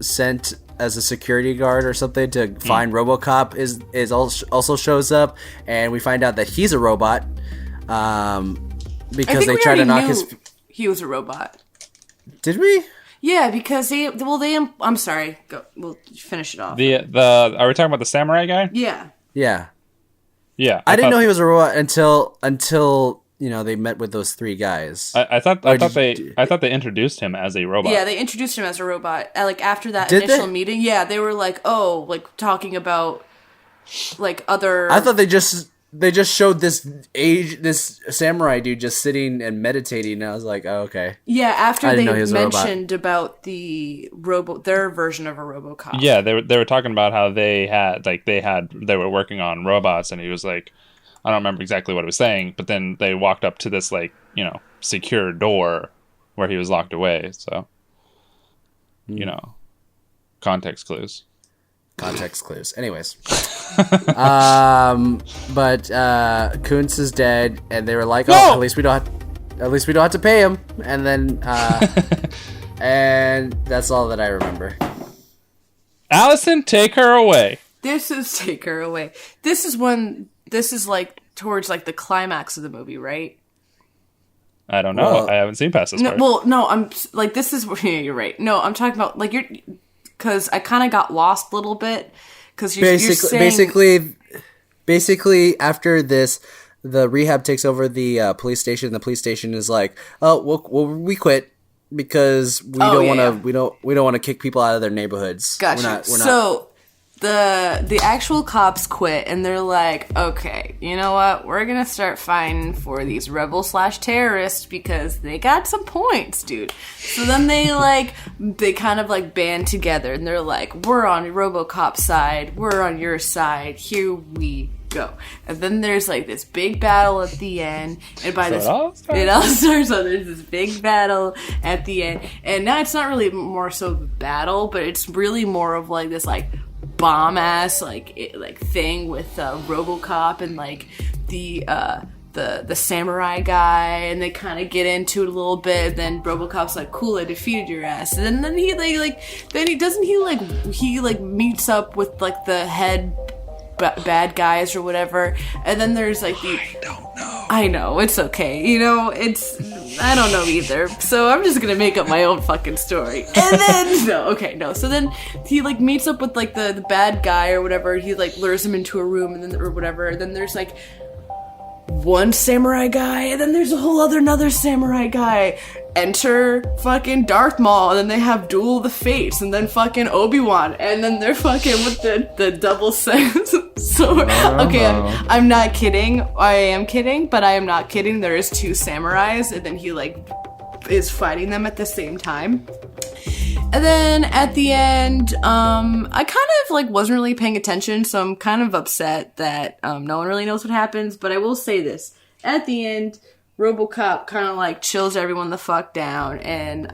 Speaker 2: sent as a security guard or something to find RoboCop is also shows up, and we find out that he's a robot. Because they try to knock
Speaker 3: he was a robot.
Speaker 2: Did we?
Speaker 3: Yeah, because I'm sorry. Go. We'll finish it off.
Speaker 4: Are we talking about the samurai guy?
Speaker 3: Yeah.
Speaker 2: Yeah. I didn't know he was a robot until they met with those three guys.
Speaker 4: I thought they introduced him as a robot.
Speaker 3: Yeah, they introduced him as a robot. Like after that initial meeting, yeah, they were like, oh, like talking about like other.
Speaker 2: I thought they just showed this samurai dude just sitting and meditating, and I was like, oh, okay.
Speaker 3: Yeah, after they mentioned about their version of a RoboCop.
Speaker 4: Yeah, they were talking about how they were working on robots, and he was like, I don't remember exactly what he was saying, but then they walked up to this secure door where he was locked away. So, context clues.
Speaker 2: Anyways. But Koontz is dead, and they were like, "Oh, at least we don't have to pay him." And then, and that's all that I remember.
Speaker 4: Allison, take her away.
Speaker 3: Take her away. This is like towards like the climax of the movie, right?
Speaker 4: I don't know. I haven't seen past this part.
Speaker 3: Well, no, I'm like this is. Yeah, you're right. No, I'm talking about like because I kind of got lost a little bit. Because you're saying... basically, after this, the rehab takes over the police station. The police station is like, "Oh, we quit because we don't want to kick people out of their neighborhoods." Gotcha. So the actual cops quit, and they're like, "Okay, you know what? We're gonna start fighting for these rebel/terrorists because they got some points, dude." So then they kind of like band together, and they're like, "We're on RoboCop's side. We're on your side. Here we go." And then there's like this big battle at the end, and it all starts. So there's this big battle at the end, and now it's not really more so of a battle, but it's really more of like this like bomb ass like thing with RoboCop and like the samurai guy, and they kind of get into it a little bit. Then RoboCop's like, "Cool, I defeated your ass." And then he meets up with like the head bad guys or whatever. And then there's like I don't know. I know, it's okay. I don't know either. So I'm just gonna make up my own fucking story. And then So then he like meets up with like the bad guy or whatever. He like lures him into a room and then or whatever. And then there's like one samurai guy, and then there's a whole another samurai guy. Enter fucking Darth Maul, and then they have Duel of the Fates, and then fucking Obi-Wan, and then they're fucking with the double sword. Okay, I'm not kidding. I am kidding, but I am not kidding. There is 2 samurais, and then he like is fighting them at the same time. And then at the end, I kind of like wasn't really paying attention, so I'm kind of upset that no one really knows what happens. But I will say this: at the end, RoboCop kind of like chills everyone the fuck down, and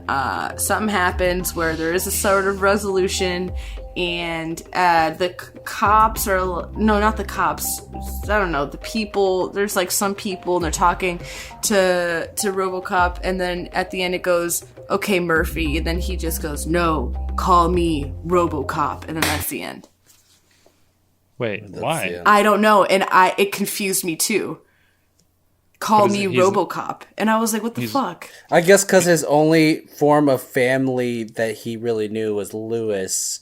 Speaker 3: something happens where there is a sort of resolution, and the cops are not the cops. I don't know, the people. There's like some people, and they're talking to RoboCop, and then at the end it goes, "Okay, Murphy," and then he just goes, "No, call me RoboCop," and then that's the end.
Speaker 4: Wait, why?
Speaker 3: I don't know, and it confused me too. Call me RoboCop, and I was like, "What the fuck?"
Speaker 2: I guess because his only form of family that he really knew was Lewis,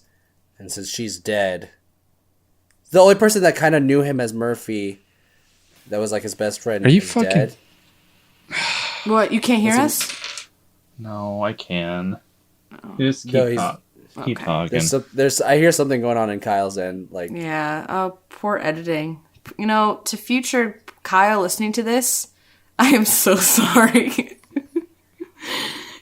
Speaker 2: and since she's dead, the only person that kind of knew him as Murphy, that was like his best friend, is dead.
Speaker 3: What? You can't hear us?
Speaker 4: No, I can.
Speaker 3: Oh.
Speaker 4: Just keep talking.
Speaker 2: There's I hear something going on in Kyle's end. Like,
Speaker 3: yeah. Oh, poor editing. You know, to future Kyle listening to this, I am so sorry.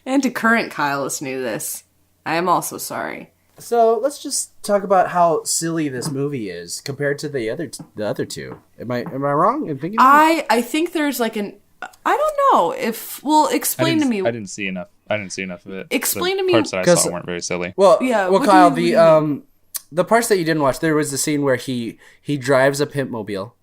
Speaker 3: And to current Kyle listening to this, I am also sorry.
Speaker 2: So let's just talk about how silly this movie is compared to the other two. Am I wrong in thinking?
Speaker 3: I think there's like I don't know if. Well, explain to me.
Speaker 4: I didn't see enough of it.
Speaker 3: Explain
Speaker 4: the
Speaker 3: to me.
Speaker 4: Parts that I saw weren't very silly.
Speaker 2: Well,
Speaker 3: yeah.
Speaker 2: Well, Kyle, the parts that you didn't watch, there was a scene where he drives a pimp mobile,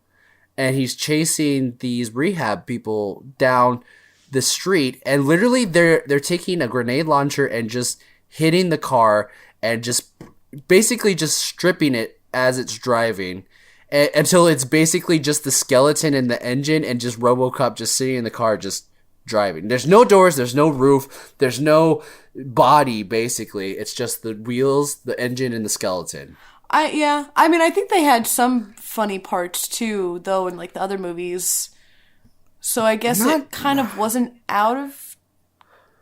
Speaker 2: and he's chasing these rehab people down the street, and literally they're taking a grenade launcher and just hitting the car and just basically just stripping it as it's driving until it's basically just the skeleton and the engine and just RoboCop just sitting in the car just driving. There's no doors, there's no roof, there's no body, basically. It's just the wheels, the engine, and the skeleton.
Speaker 3: I mean, I think they had some funny parts too, though, in like the other movies. So I guess it kind of wasn't out of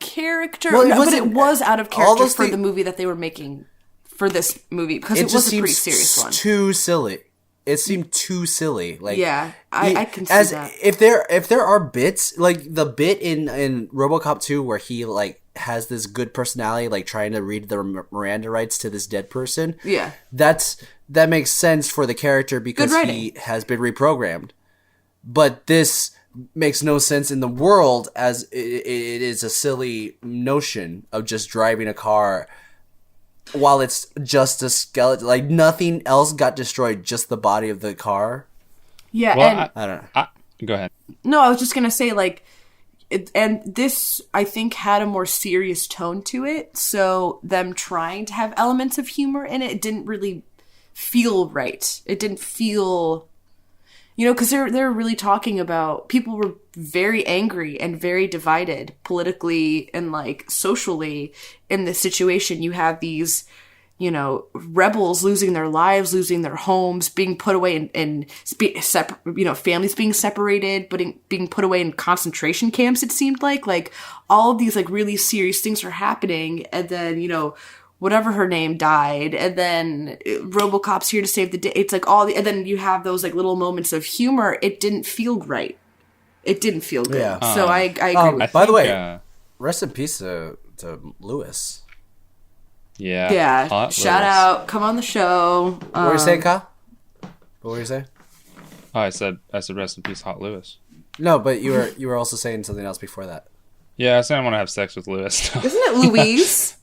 Speaker 3: character.
Speaker 2: Well,
Speaker 3: but it was out of character for the movie that they were making for this movie, because it was a pretty serious one.
Speaker 2: Too silly. It seemed too silly. Like,
Speaker 3: yeah, I can see that.
Speaker 2: If there are bits, like the bit in RoboCop 2 where he like has this good personality, like trying to read the Miranda rights to this dead person. Yeah, that makes sense for the character because he has been reprogrammed. But this makes no sense in the world, as it is a silly notion of just driving a car while it's just a skeleton. Like, nothing else got destroyed, just the body of the car.
Speaker 3: Yeah,
Speaker 4: well,
Speaker 3: and
Speaker 4: I don't know. Go ahead.
Speaker 3: No, I was just gonna say, like, and this, I think, had a more serious tone to it, so them trying to have elements of humor in it didn't really feel right. It didn't feel... You know, because they're really talking about, people were very angry and very divided politically and like socially in this situation. You have these, you know, rebels losing their lives, losing their homes, being put away families being separated, but being put away in concentration camps. It seemed like all of these like really serious things are happening, and then, you know, whatever her name died, and then RoboCop's here to save the day. It's like and then you have those like little moments of humor. It didn't feel right. It didn't feel good. Yeah. So I agree with
Speaker 2: by the way, rest in peace to Lewis.
Speaker 4: Yeah.
Speaker 3: Yeah. Shout out. Come on the show.
Speaker 2: What were you saying, Kyle? What were you saying?
Speaker 4: Oh, I said rest in peace, Hot Lewis.
Speaker 2: No, but you were also saying something else before that.
Speaker 4: Yeah, I said I want to have sex with Lewis.
Speaker 3: Isn't it Louise?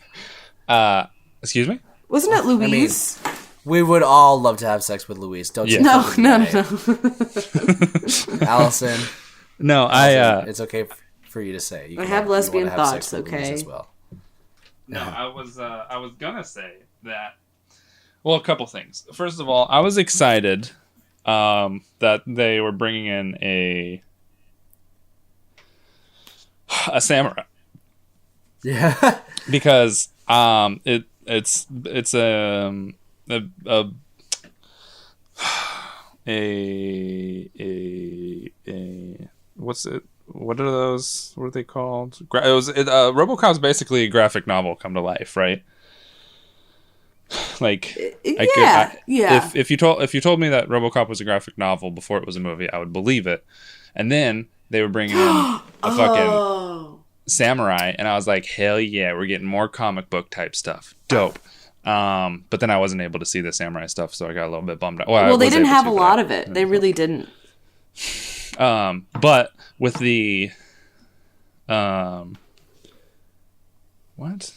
Speaker 4: Excuse me?
Speaker 3: Wasn't it Louise?
Speaker 2: I mean, we would all love to have sex with Louise, don't you?
Speaker 3: No.
Speaker 2: Allison.
Speaker 4: No,
Speaker 2: it's okay for you to say.
Speaker 3: I have lesbian thoughts, okay?
Speaker 2: As well.
Speaker 4: No, I was gonna say that. Well, a couple things. First of all, I was excited that they were bringing in a samurai.
Speaker 2: Yeah.
Speaker 4: Because it's a what's it? What are those? What are they called? RoboCop's basically a graphic novel come to life, right? Like,
Speaker 3: yeah.
Speaker 4: If you told me that RoboCop was a graphic novel before it was a movie, I would believe it. And then they were bringing in a fucking samurai, and I was like, hell yeah, we're getting more comic book type stuff. Dope. But then I wasn't able to see the samurai stuff, so I got a little bit bummed out.
Speaker 3: Well, they didn't have a lot of it. They really didn't.
Speaker 4: But with the what?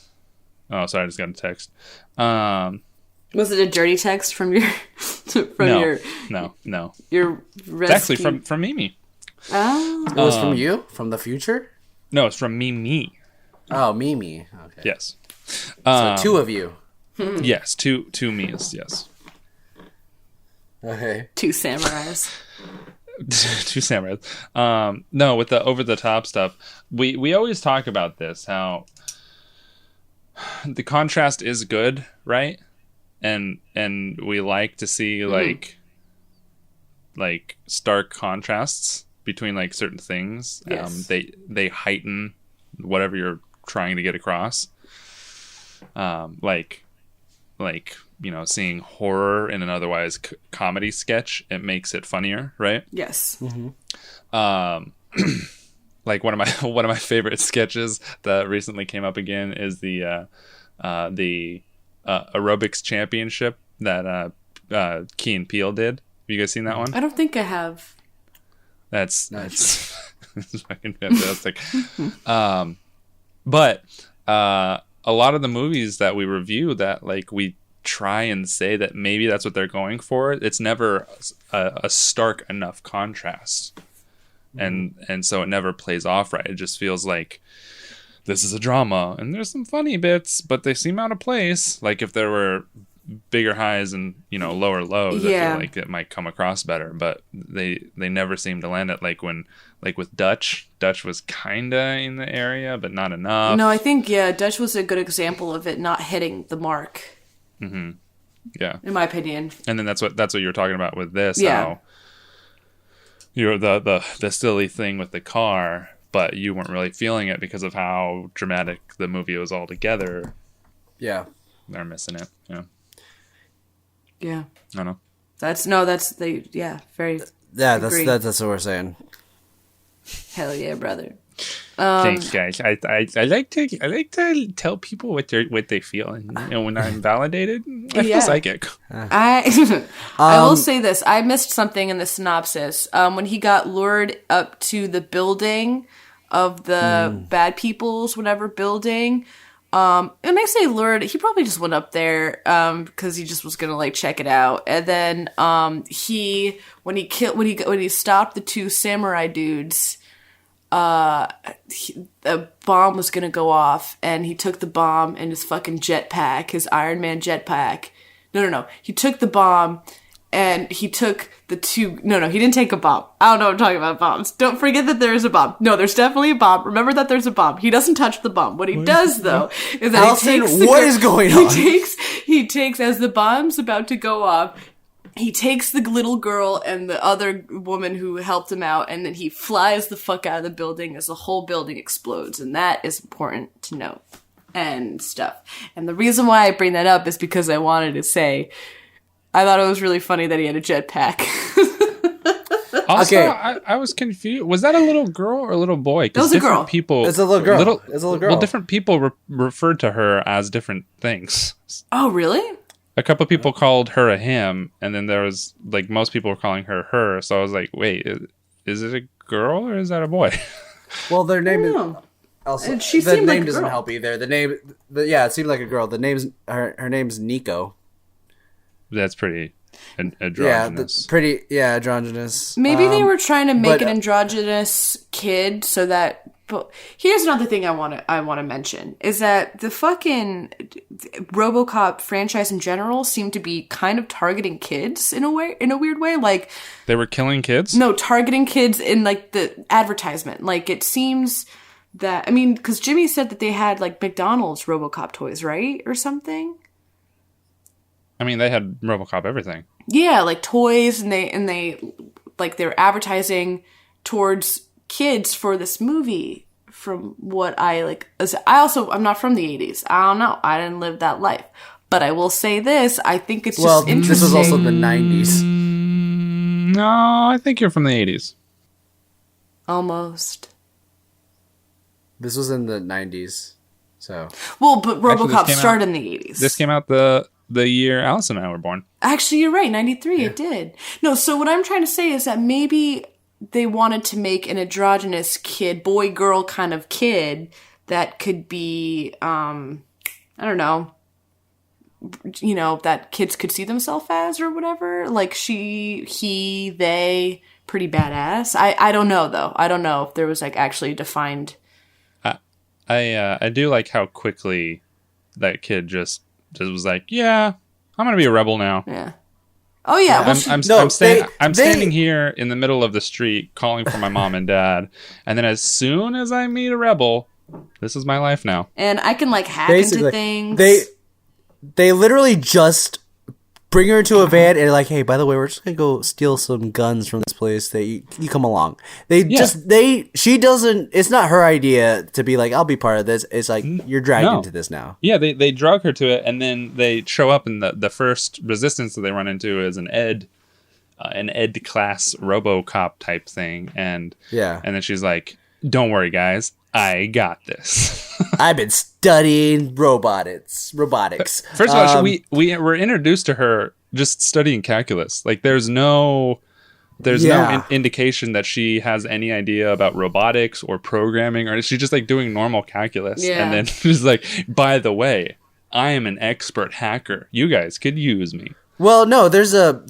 Speaker 4: Oh, sorry, I just got a text.
Speaker 3: Was it a dirty text from your
Speaker 4: No.
Speaker 3: your rescue?
Speaker 4: It's actually from Mimi.
Speaker 3: Oh.
Speaker 2: It was from you? From the future?
Speaker 4: No, it's from Mimi.
Speaker 2: Oh, Mimi. Okay.
Speaker 4: Yes.
Speaker 2: So two of you.
Speaker 4: Yes, two Mi's, yes.
Speaker 2: Okay.
Speaker 3: Two samurais.
Speaker 4: Two samurais. No, with the over the top stuff, we always talk about this, how the contrast is good, right? And we like to see like stark contrasts between like certain things.
Speaker 3: Yes.
Speaker 4: They heighten whatever you're trying to get across. Like seeing horror in an otherwise comedy sketch, it makes it funnier, right?
Speaker 3: Yes.
Speaker 4: Mm-hmm. Like one of my favorite sketches that recently came up again is the aerobics championship that Key and Peele did. Have you guys seen that one?
Speaker 3: I don't think I have.
Speaker 4: That's fucking fantastic. But a lot of the movies that we review that like we try and say that maybe that's what they're going for, it's never a stark enough contrast. And so it never plays off right. It just feels like this is a drama and there's some funny bits, but they seem out of place. Like if there were bigger highs and lower lows, I feel like it might come across better. But they never seem to land it. Like with Dutch was kinda in the area, but not enough.
Speaker 3: No, I think Dutch was a good example of it not hitting the mark.
Speaker 4: Mm-hmm. Yeah,
Speaker 3: in my opinion.
Speaker 4: And then that's what you were talking about with this.
Speaker 3: Yeah.
Speaker 4: How you're the silly thing with the car, but you weren't really feeling it because of how dramatic the movie was altogether.
Speaker 2: Yeah,
Speaker 4: they're missing it. Yeah.
Speaker 3: Yeah.
Speaker 4: I don't know.
Speaker 3: That's very.
Speaker 2: Yeah,
Speaker 3: agree.
Speaker 2: that's what we're saying.
Speaker 3: Hell yeah, brother.
Speaker 4: Thanks, guys. I like to tell people what they feel, and when I'm validated, I feel psychic.
Speaker 3: I will say this: I missed something in the synopsis. When he got lured up to the building of the bad people's whatever building. And I say lured, he probably just went up there because he just was gonna like check it out. And then when he stopped the two samurai dudes. A bomb was gonna go off, and he took the bomb in his fucking jetpack, his Iron Man jetpack. No. He took the bomb, and he took the two. No, he didn't take a bomb. I don't know. I'm talking about bombs. Don't forget that there is a bomb. No, there's definitely a bomb. Remember that there's a bomb. He doesn't touch the bomb. What he does though is that
Speaker 2: Allison, what is going on?
Speaker 3: He takes as the bomb's about to go off. He takes the little girl and the other woman who helped him out, and then he flies the fuck out of the building as the whole building explodes. And that is important to note and stuff. And the reason why I bring that up is because I wanted to say, I thought it was really funny that he had a jetpack.
Speaker 4: Also, okay. I was confused. Was that a little girl or a little boy?
Speaker 3: It was a girl.
Speaker 2: It's a little girl. It's a little girl.
Speaker 4: Well, different people referred to her as different things.
Speaker 3: Oh, really?
Speaker 4: A couple of people called her a him, and then there was, like, most people were calling her. So I was like, wait, is it a girl or is that a boy?
Speaker 2: Well, their name is... Also,
Speaker 3: and she
Speaker 2: the
Speaker 3: name
Speaker 2: like
Speaker 3: doesn't
Speaker 2: help either. The name... it seemed like a girl. The name's... Her name's Nico.
Speaker 4: That's pretty androgynous.
Speaker 2: Androgynous.
Speaker 3: Maybe they were trying to make an androgynous kid so that... But here's another thing I want to mention is that the fucking RoboCop franchise in general seemed to be kind of targeting kids in a weird way. Like
Speaker 4: they were killing kids?
Speaker 3: No, targeting kids in like the advertisement. Like it seems that because Jimmy said that they had like McDonald's RoboCop toys, right, or something.
Speaker 4: I mean, they had RoboCop everything. Yeah,
Speaker 3: like toys, and they like they're advertising towards kids for this movie. From what I like, I'm not from the 80s. I don't know. I didn't live that life. But I will say this: I think it's just interesting.
Speaker 2: This was also the 90s.
Speaker 4: No, I think you're from the 80s.
Speaker 3: Almost.
Speaker 2: This was in the 90s. So.
Speaker 3: Well, but RoboCop started in the 80s.
Speaker 4: This came out the year Alice and I were born.
Speaker 3: Actually, you're right. 93, it did. No, so what I'm trying to say is that maybe they wanted to make an androgynous kid, boy-girl kind of kid that could be, I don't know, that kids could see themselves as or whatever. Like he, they, pretty badass. I don't know, though. I don't know if there was, like, actually defined...
Speaker 4: I do like how quickly that kid just was like, yeah, I'm gonna be a rebel now.
Speaker 3: Yeah. Oh yeah.
Speaker 4: I'm standing here in the middle of the street calling for my mom and dad, and then as soon as I meet a rebel, this is my life now.
Speaker 3: And I can like hack into things.
Speaker 2: They literally just bring her into a van and like, hey, by the way, we're just gonna go steal some guns from this place. That you come along. She doesn't. It's not her idea to be like, I'll be part of this. It's like you're dragged into this now.
Speaker 4: Yeah, they drug her to it, and then they show up, and the first resistance that they run into is an ed class RoboCop type thing, and then she's like, "Don't worry, guys, I got this."
Speaker 2: I've been studying robotics.
Speaker 4: First of all, we were introduced to her just studying calculus. Like, there's no indication that she has any idea about robotics or programming, or she's just like doing normal calculus.
Speaker 3: Yeah.
Speaker 4: And then she's like, by the way, I am an expert hacker. You guys could use me.
Speaker 2: Well, no, there's a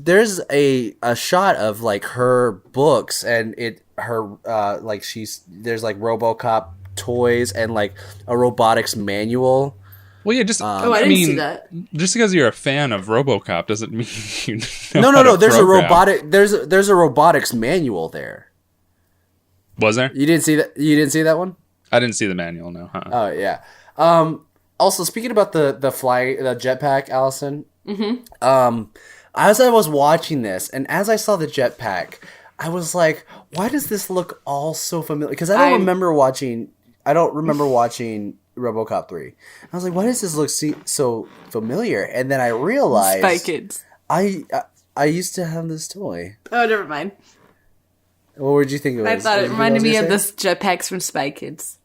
Speaker 2: shot of like her books and there's like RoboCop toys and like a robotics manual.
Speaker 4: Well, yeah, just
Speaker 3: I didn't see that.
Speaker 4: Just because you're a fan of RoboCop doesn't mean you
Speaker 2: know No. There's a robotics manual there.
Speaker 4: Was there?
Speaker 2: You didn't see that? You didn't see that one?
Speaker 4: I didn't see the manual. No. Huh?
Speaker 2: Oh yeah. Also, speaking about the jetpack, Allison. Mm-hmm. As I was watching this, and as I saw the jetpack, I was like, "Why does this look all so familiar?" Because I don't remember watching RoboCop 3. I was like, "Why does this look so familiar?" And then I realized,
Speaker 3: Spy Kids.
Speaker 2: I used to have this toy.
Speaker 3: Oh, never mind.
Speaker 2: What would you think it was?
Speaker 3: I thought it reminded me of this jetpacks from Spy Kids.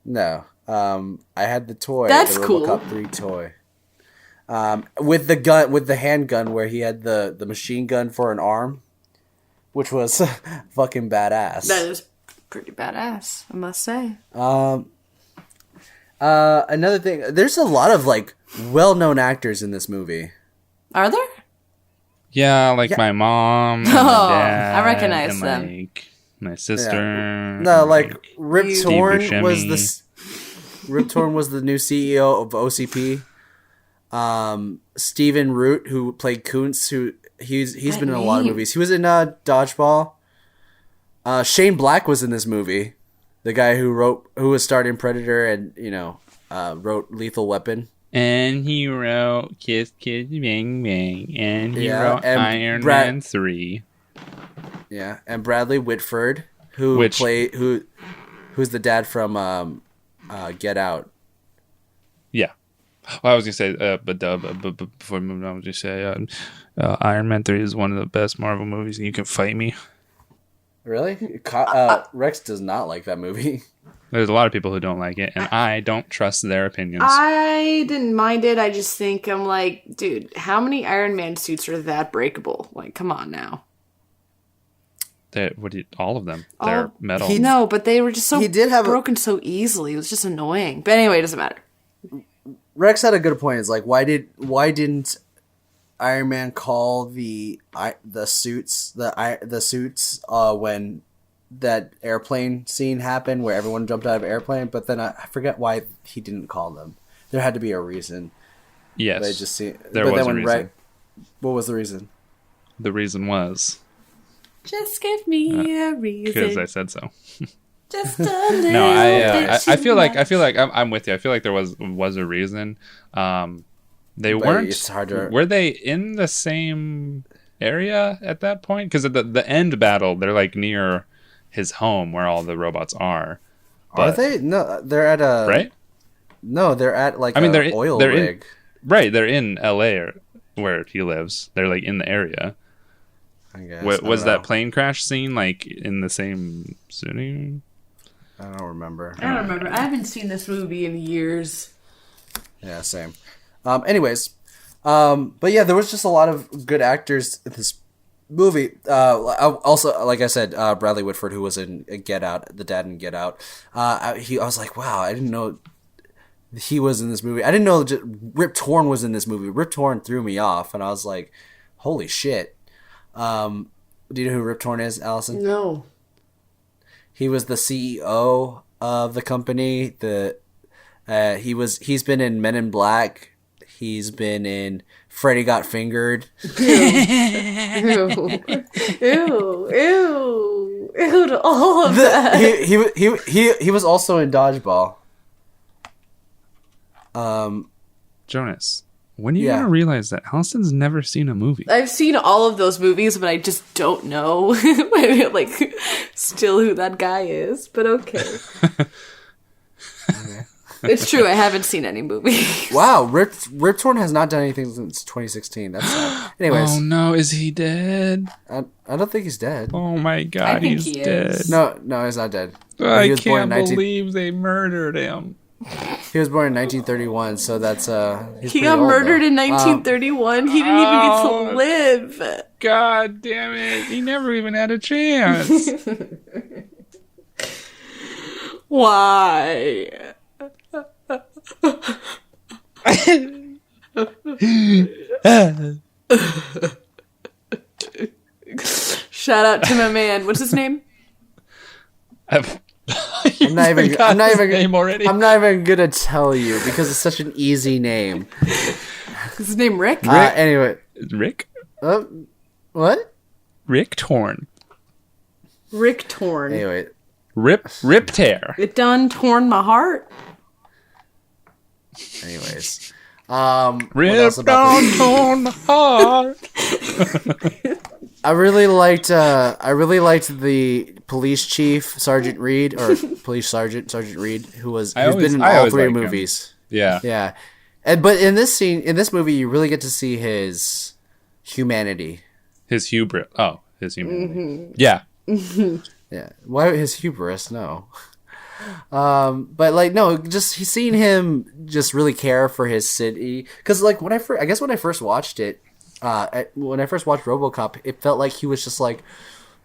Speaker 2: No, I had the toy.
Speaker 3: That's
Speaker 2: the
Speaker 3: cool.
Speaker 2: RoboCop 3 toy. With the gun, with the handgun, where he had the machine gun for an arm, which was fucking badass.
Speaker 3: That is pretty badass, I must say.
Speaker 2: Another thing, there's a lot of like well-known actors in this movie.
Speaker 3: Are there?
Speaker 4: Yeah, like my mom. And my dad,
Speaker 3: I recognize
Speaker 4: and
Speaker 3: them.
Speaker 4: Like my sister.
Speaker 2: Yeah. No, like Rip Torn was the new CEO of OCP. Stephen Root, who played Kuntz, he's been in a lot of movies. He was in Dodgeball. Shane Black was in this movie. The guy who was starred in Predator and wrote Lethal Weapon.
Speaker 4: And he wrote Kiss Kiss Bang Bang. And he wrote Iron Man 3.
Speaker 2: Yeah, and Bradley Whitford, who's the dad from Get Out.
Speaker 4: Yeah. Well, I was gonna say, but before we move on, I was just say, Iron Man 3 is one of the best Marvel movies, and you can fight me.
Speaker 2: Really? Rex does not like that movie.
Speaker 4: There's a lot of people who don't like it, and I don't trust their opinions.
Speaker 3: I didn't mind it. I just think, I'm like, dude, how many Iron Man suits are that breakable? Like, come on now.
Speaker 4: All of them. They're metal.
Speaker 3: No, but they were just so broken so easily. It was just annoying. But anyway, it doesn't matter.
Speaker 2: Rex had a good point. It's like, why didn't Iron Man call the suits when that airplane scene happened where everyone jumped out of an airplane? But then I forget why he didn't call them. There had to be a reason.
Speaker 4: Yes,
Speaker 2: there was a reason. What was the reason?
Speaker 4: The reason was,
Speaker 3: just give me a reason.
Speaker 4: Because I said so.
Speaker 3: Just a little
Speaker 4: no, I feel like I'm with you. I feel like there was a reason. They weren't.
Speaker 2: It's harder.
Speaker 4: Were they in the same area at that point? Because at the end battle, they're like near his home where all the robots are.
Speaker 2: Are they? No, they're at a
Speaker 4: right.
Speaker 2: No, they're at like
Speaker 4: they're
Speaker 2: oil
Speaker 4: they're
Speaker 2: rig.
Speaker 4: They're in L.A. or where he lives. They're like in the area.
Speaker 2: I guess.
Speaker 4: Was that plane crash scene like in the same city?
Speaker 2: I don't remember.
Speaker 3: I don't remember. I haven't seen this movie in years.
Speaker 2: Yeah, same. Anyways, but yeah, there was just a lot of good actors in this movie. Also, like I said, Bradley Whitford, who was in Get Out, the dad in Get Out. I was like, wow, I didn't know he was in this movie. I didn't know Rip Torn was in this movie. Rip Torn threw me off, and I was like, holy shit. Do you know who Rip Torn is, Allison?
Speaker 3: No.
Speaker 2: He was the CEO of the company. He's been in Men in Black. He's been in Freddy Got Fingered.
Speaker 3: Ew to all of that.
Speaker 2: He was also in Dodgeball.
Speaker 4: Jonas, when are you gonna realize that Allison's never seen a movie?
Speaker 3: I've seen all of those movies, but I just don't know, like, still who that guy is. But okay. It's true. I haven't seen any movies.
Speaker 2: Wow, Rip Torn has not done anything since 2016. That's sad. Anyways.
Speaker 4: Oh no, is he dead?
Speaker 2: I don't think he's dead.
Speaker 4: Oh my god, he's dead.
Speaker 2: No, he's not dead.
Speaker 4: I can't believe they murdered him.
Speaker 2: He was born in 1931, so that's
Speaker 3: he got murdered in 1931. He didn't even get to live.
Speaker 4: God damn it! He never even had a chance.
Speaker 3: Why? Shout out to my man. What's his name?
Speaker 2: I'm not even gonna tell you because it's such an easy name.
Speaker 3: Is his name Rick?
Speaker 2: Anyway,
Speaker 4: Rick.
Speaker 2: What?
Speaker 4: Rick Torn.
Speaker 3: Rick Torn.
Speaker 2: Anyway,
Speaker 4: Rip tear.
Speaker 3: It done torn my heart.
Speaker 2: Anyways,
Speaker 4: Rip down torn heart.
Speaker 2: I really liked the police chief, Sergeant Reed, or police sergeant, Sergeant Reed, who's been in all three movies.
Speaker 4: Yeah.
Speaker 2: Yeah. But in this movie, you really get to see his humanity.
Speaker 4: His hubris. Oh, his humanity. Mm-hmm. Yeah.
Speaker 2: Yeah. Why his hubris? No. But like, no, just he's seen him just really care for his city. Cause like when I first watched it, when I first watched RoboCop, it felt like he was just like,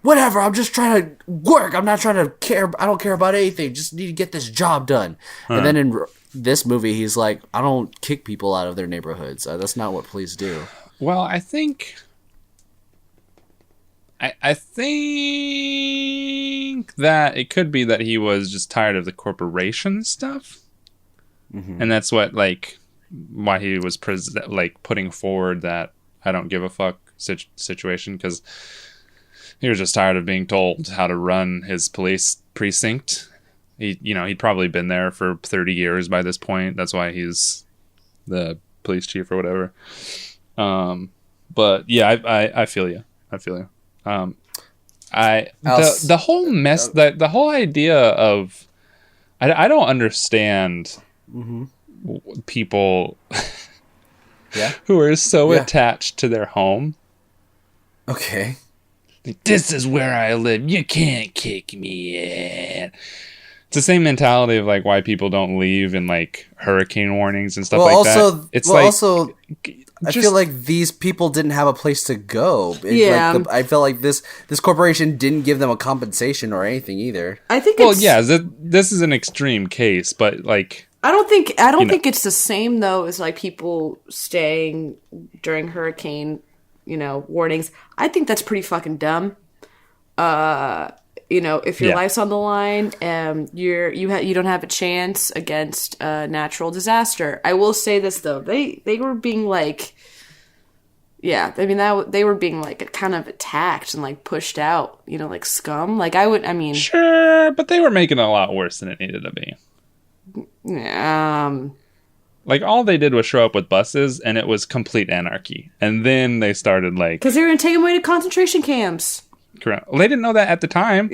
Speaker 2: whatever, I'm just trying to work. I'm not trying to care. I don't care about anything. Just need to get this job done. And then in this movie, he's like, I don't kick people out of their neighborhoods. That's not what police do.
Speaker 4: Well, I think that it could be that he was just tired of the corporation stuff. Mm-hmm. And that's what, like, why he was putting forward that I don't give a fuck situation, because he was just tired of being told how to run his police precinct. He'd probably been there for 30 years by this point. That's why he's the police chief or whatever. But yeah, I feel you. The whole mess, the whole idea of, I don't understand people who are so attached to their home.
Speaker 2: Okay.
Speaker 4: This is where I live. You can't kick me in. It's the same mentality of like why people don't leave in like hurricane warnings and stuff that. It's
Speaker 2: I feel like these people didn't have a place to go. I feel like this corporation didn't give them a compensation or anything either.
Speaker 3: I think.
Speaker 4: This is an extreme case, but like
Speaker 3: I don't think it's the same though as like people staying during hurricane, warnings. I think that's pretty fucking dumb. If your life's on the line, you don't have a chance against a natural disaster. I will say this though, they were being like, they were being like kind of attacked and like pushed out, like scum. Like
Speaker 4: sure, but they were making it a lot worse than it needed to be. Like all they did was show up with buses, and it was complete anarchy. And then they started like,
Speaker 3: because they were gonna take them away to concentration camps.
Speaker 4: Correct. Well, they didn't know that at the time.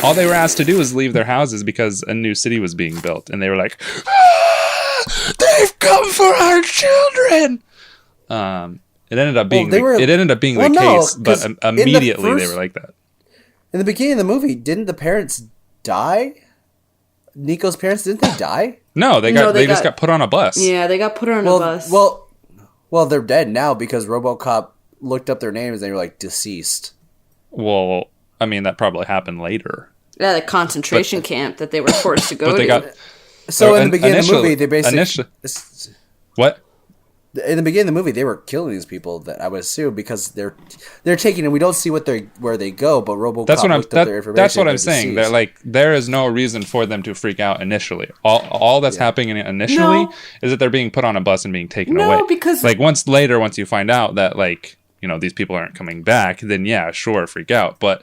Speaker 4: All they were asked to do was leave their houses because a new city was being built, and they were like, "They've come for our children." It ended up being the case, but immediately they were like that.
Speaker 2: In the beginning of the movie, didn't the parents die? Nico's parents, didn't they die?
Speaker 4: No, they just got put on a bus.
Speaker 3: Yeah, they got put on a bus.
Speaker 2: Well, they're dead now because RoboCop looked up their names and they were like deceased.
Speaker 4: Well, I mean, that probably happened later.
Speaker 3: Yeah, the concentration camp that they were forced to go to.
Speaker 2: So in the beginning of the movie, they basically...
Speaker 4: What?
Speaker 2: In the beginning of the movie, they were killing these people. That I would assume because they're taking, and we don't see where they go. But RoboCop looked up their information.
Speaker 4: That's what I'm saying. They're like, there is no reason for them to freak out initially. All that's happening initially is that they're being put on a bus and being taken away.
Speaker 3: Because
Speaker 4: like once you find out that like these people aren't coming back, then yeah, sure, freak out. But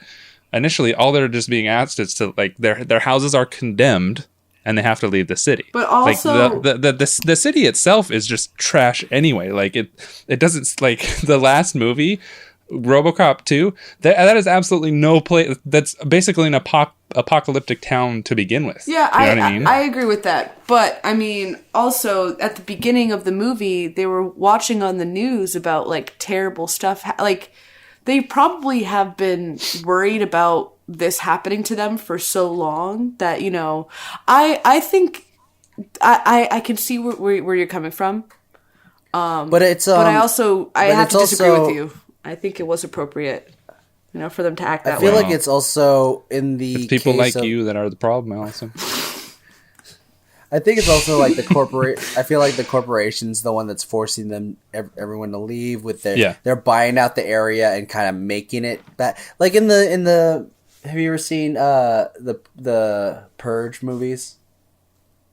Speaker 4: initially, all they're just being asked is to like their houses are condemned. And they have to leave the city. But also, like the city itself is just trash anyway. Like it doesn't, like the last movie, RoboCop 2. That is absolutely no place. That's basically an apocalyptic town to begin with.
Speaker 3: Yeah, I agree with that. But I mean, also at the beginning of the movie, they were watching on the news about like terrible stuff. Like they probably have been worried about this happening to them for so long that I think I can see where you're coming from, but I have to disagree with you. I think it was appropriate, for them to act that way.
Speaker 2: I feel like it's also in the
Speaker 4: it's people like you that are the problem, Allison.
Speaker 2: I think it's also like I feel like the corporation's the one that's forcing them everyone to leave with they're buying out the area and kind of making it back. Like in the have you ever seen the Purge movies?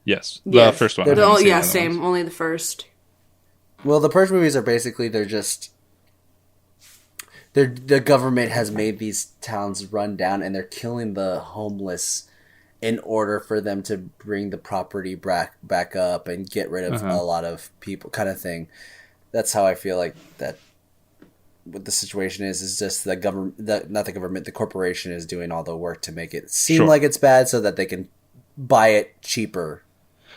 Speaker 4: Yes, the first one.
Speaker 3: Same. Only the first.
Speaker 2: Well, the Purge movies are basically the government has made these towns run down and they're killing the homeless in order for them to bring the property back up and get rid of a lot of people, kind of thing. That's how I feel like that. What the situation is just the government, not the government, the corporation is doing all the work to make it seem like it's bad so that they can buy it cheaper.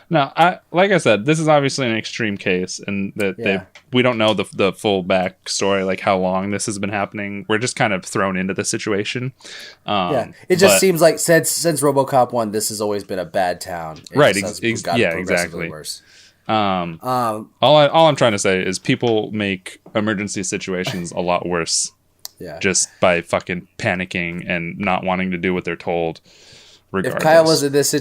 Speaker 4: No, like I said, this is obviously an extreme case, and we don't know the full backstory, like how long this has been happening. We're just kind of thrown into the situation.
Speaker 2: It just seems like since RoboCop 1, this has always been a bad town.
Speaker 4: Right? Exactly. Worse. All I'm trying to say is people make emergency situations a lot worse. Yeah. Just by fucking panicking and not wanting to do what they're told. Regardless.
Speaker 2: If Kyle was in this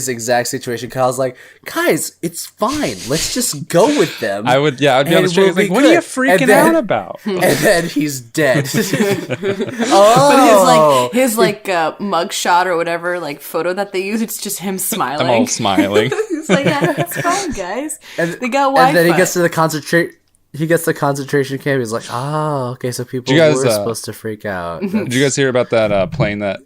Speaker 2: exact situation, Kyle's like, guys, it's fine. Let's just go with them.
Speaker 4: I'd be on the street like, what are you freaking out about?
Speaker 2: And then he's dead.
Speaker 3: But his mugshot or whatever, like photo that they use, it's just him smiling.
Speaker 4: I'm all smiling.
Speaker 3: He's like, yeah, it's fine, guys. They got Wi-Fi.
Speaker 2: And then he gets to the concentration camp. He's like, okay, so people were supposed to freak out.
Speaker 4: Did you guys hear about that plane that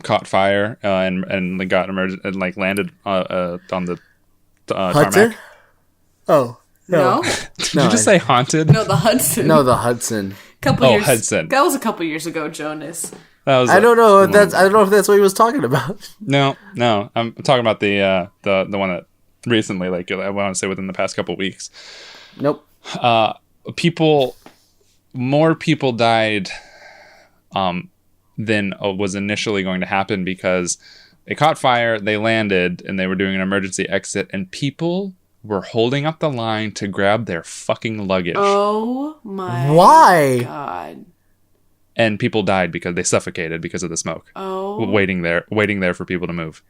Speaker 4: caught fire and got emerged and like landed on the
Speaker 2: Hudson?
Speaker 4: tarmac?
Speaker 2: Oh
Speaker 3: no!
Speaker 4: Did you just say haunted?
Speaker 3: No, the Hudson.
Speaker 4: Hudson.
Speaker 3: That was a couple years ago, Jonas.
Speaker 2: I don't know if that's what he was talking about.
Speaker 4: No, I'm talking about the one that recently, like I want to say within the past couple weeks.
Speaker 2: Nope.
Speaker 4: More people died than was initially going to happen because it caught fire, they landed, and they were doing an emergency exit, and people were holding up the line to grab their fucking luggage.
Speaker 3: Oh my God.
Speaker 4: And people died because they suffocated because of the smoke.
Speaker 3: Oh.
Speaker 4: Waiting there for people to move.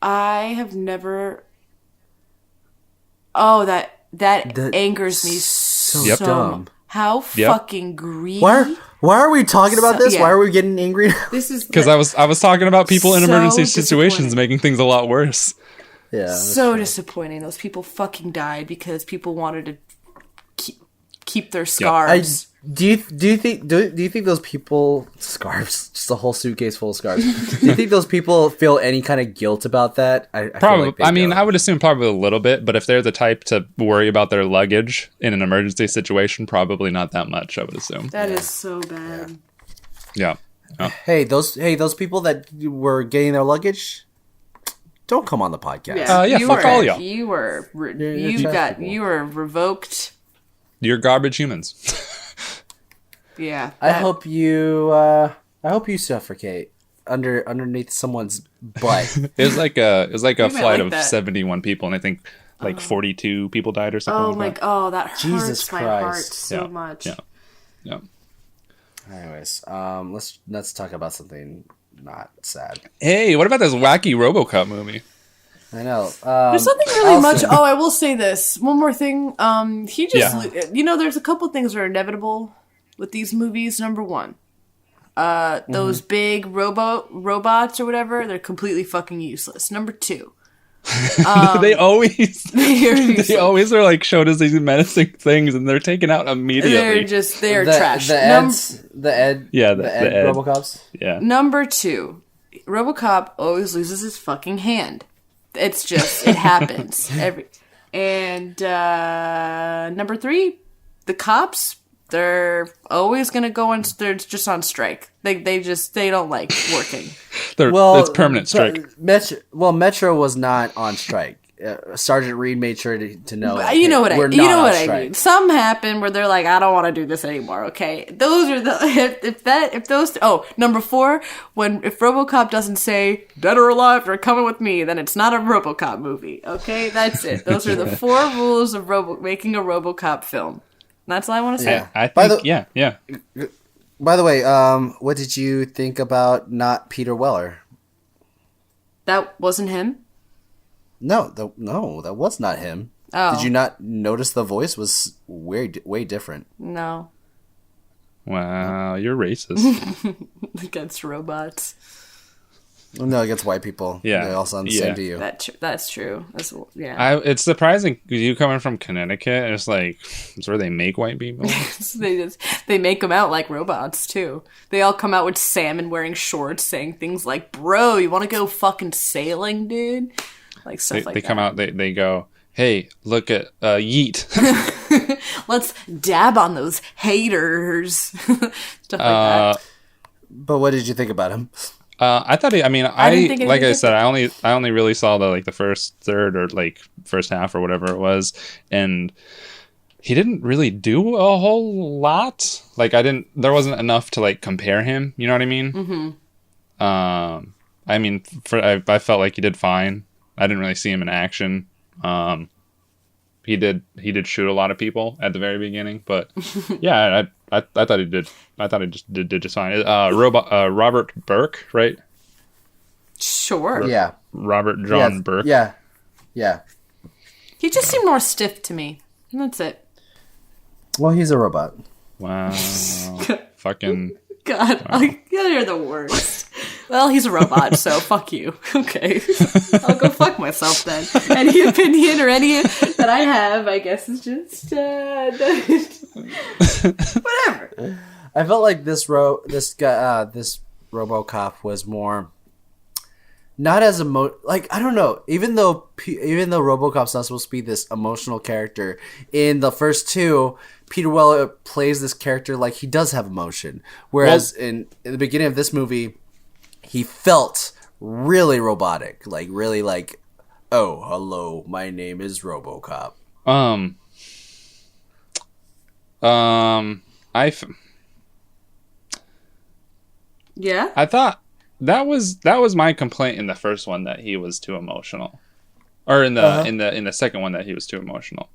Speaker 3: I have never... Oh, that angers me so
Speaker 2: dumb.
Speaker 3: How fucking greedy.
Speaker 2: Why are we talking about this? Why are we getting angry now?
Speaker 3: This is
Speaker 4: because I was talking about people in emergency situations making things a lot worse.
Speaker 2: Yeah,
Speaker 3: so disappointing. Those people fucking died because people wanted to keep their scarves.
Speaker 2: Do you think those people scarves, just a whole suitcase full of scarves? Do you think those people feel any kind of guilt about that?
Speaker 4: Probably. I would assume probably a little bit, but if they're the type to worry about their luggage in an emergency situation, probably not that much. I would assume
Speaker 3: that is so bad.
Speaker 4: Yeah. Oh.
Speaker 2: Hey, those people that were getting their luggage, don't come on the podcast.
Speaker 4: Fuck all y'all.
Speaker 3: You were revoked.
Speaker 4: You're garbage humans.
Speaker 3: Yeah.
Speaker 2: I hope you suffocate underneath someone's butt.
Speaker 4: It was like a flight
Speaker 3: like
Speaker 4: of
Speaker 3: that.
Speaker 4: 71 people, and I think 42 people died or something.
Speaker 3: That hurts
Speaker 2: Jesus
Speaker 3: my heart
Speaker 2: Christ.
Speaker 3: so much.
Speaker 4: Yeah.
Speaker 2: Anyways, let's talk about something not sad.
Speaker 4: Hey, what about this wacky RoboCop movie?
Speaker 2: I know.
Speaker 3: There's nothing really
Speaker 2: Allison.
Speaker 3: much. Oh, I will say this. One more thing. He just, there's a couple things that are inevitable with these movies. Number one, those big robots or whatever, they're completely fucking useless. Number two,
Speaker 4: they always
Speaker 3: they
Speaker 4: always are like showed as these menacing things, and they're taken out immediately.
Speaker 3: They're trash.
Speaker 2: The Ed RoboCops.
Speaker 4: Yeah.
Speaker 3: Number two, RoboCop always loses his fucking hand. It's just, it happens. Number three, the cops, they're always going to go on, they're just on strike. They don't like working.
Speaker 4: It's permanent strike.
Speaker 2: Metro was not on strike. Sergeant Reed made sure to know.
Speaker 3: You know what I
Speaker 2: strike.
Speaker 3: mean. Some happen where they're like, I don't want to do this anymore. Okay, those are number four. If RoboCop doesn't say dead or alive, you're coming with me, then it's not a RoboCop movie. Okay, that's it. Those are the four rules of making a RoboCop film. That's all I want to say.
Speaker 4: Yeah, I think. Yeah.
Speaker 2: By the way, what did you think about not Peter Weller?
Speaker 3: That wasn't him.
Speaker 2: No, that was not him.
Speaker 3: Oh.
Speaker 2: Did you not notice the voice was way different?
Speaker 3: No.
Speaker 4: Wow, you're racist.
Speaker 3: Against robots.
Speaker 2: No, against white people.
Speaker 4: Yeah.
Speaker 2: They all sound the same to you.
Speaker 3: That's true.
Speaker 4: It's surprising you coming from Connecticut. It's like it's where they make white people.
Speaker 3: They make them out like robots too. They all come out with salmon wearing shorts, saying things like, "Bro, you want to go fucking sailing, dude?" Like stuff like that.
Speaker 4: They come out. They go, "Hey, look at yeet."
Speaker 3: Let's dab on those haters. Stuff like that.
Speaker 2: But what did you think about him?
Speaker 4: I thought I only really saw the first third or like first half or whatever it was, and he didn't really do a whole lot. Like there wasn't enough to like compare him. You know what I mean? Mm-hmm. I mean, I felt like he did fine. I didn't really see him in action. He did shoot a lot of people at the very beginning, but yeah, I thought he did. I thought he just did just fine. Robert Burke, right?
Speaker 3: Sure.
Speaker 2: Yeah.
Speaker 4: Robert John Burke.
Speaker 2: Yeah.
Speaker 3: He just seemed more stiff to me. And that's it.
Speaker 2: Well, he's a robot.
Speaker 4: Wow. Fucking.
Speaker 3: God, wow. You're the worst. Well, he's a robot, so fuck you. Okay. I'll go fuck myself then. Any opinion or any that I have, I guess, is just whatever.
Speaker 2: I felt like this RoboCop was more not as like I don't know. Even though RoboCop's not supposed to be this emotional character, in the first two, Peter Weller plays this character like he does have emotion. Whereas in the beginning of this movie, he felt really robotic, like really like, oh, hello, my name is RoboCop.
Speaker 3: Yeah.
Speaker 4: I thought that was my complaint in the first one, that he was too emotional, or in the second one that he was too emotional.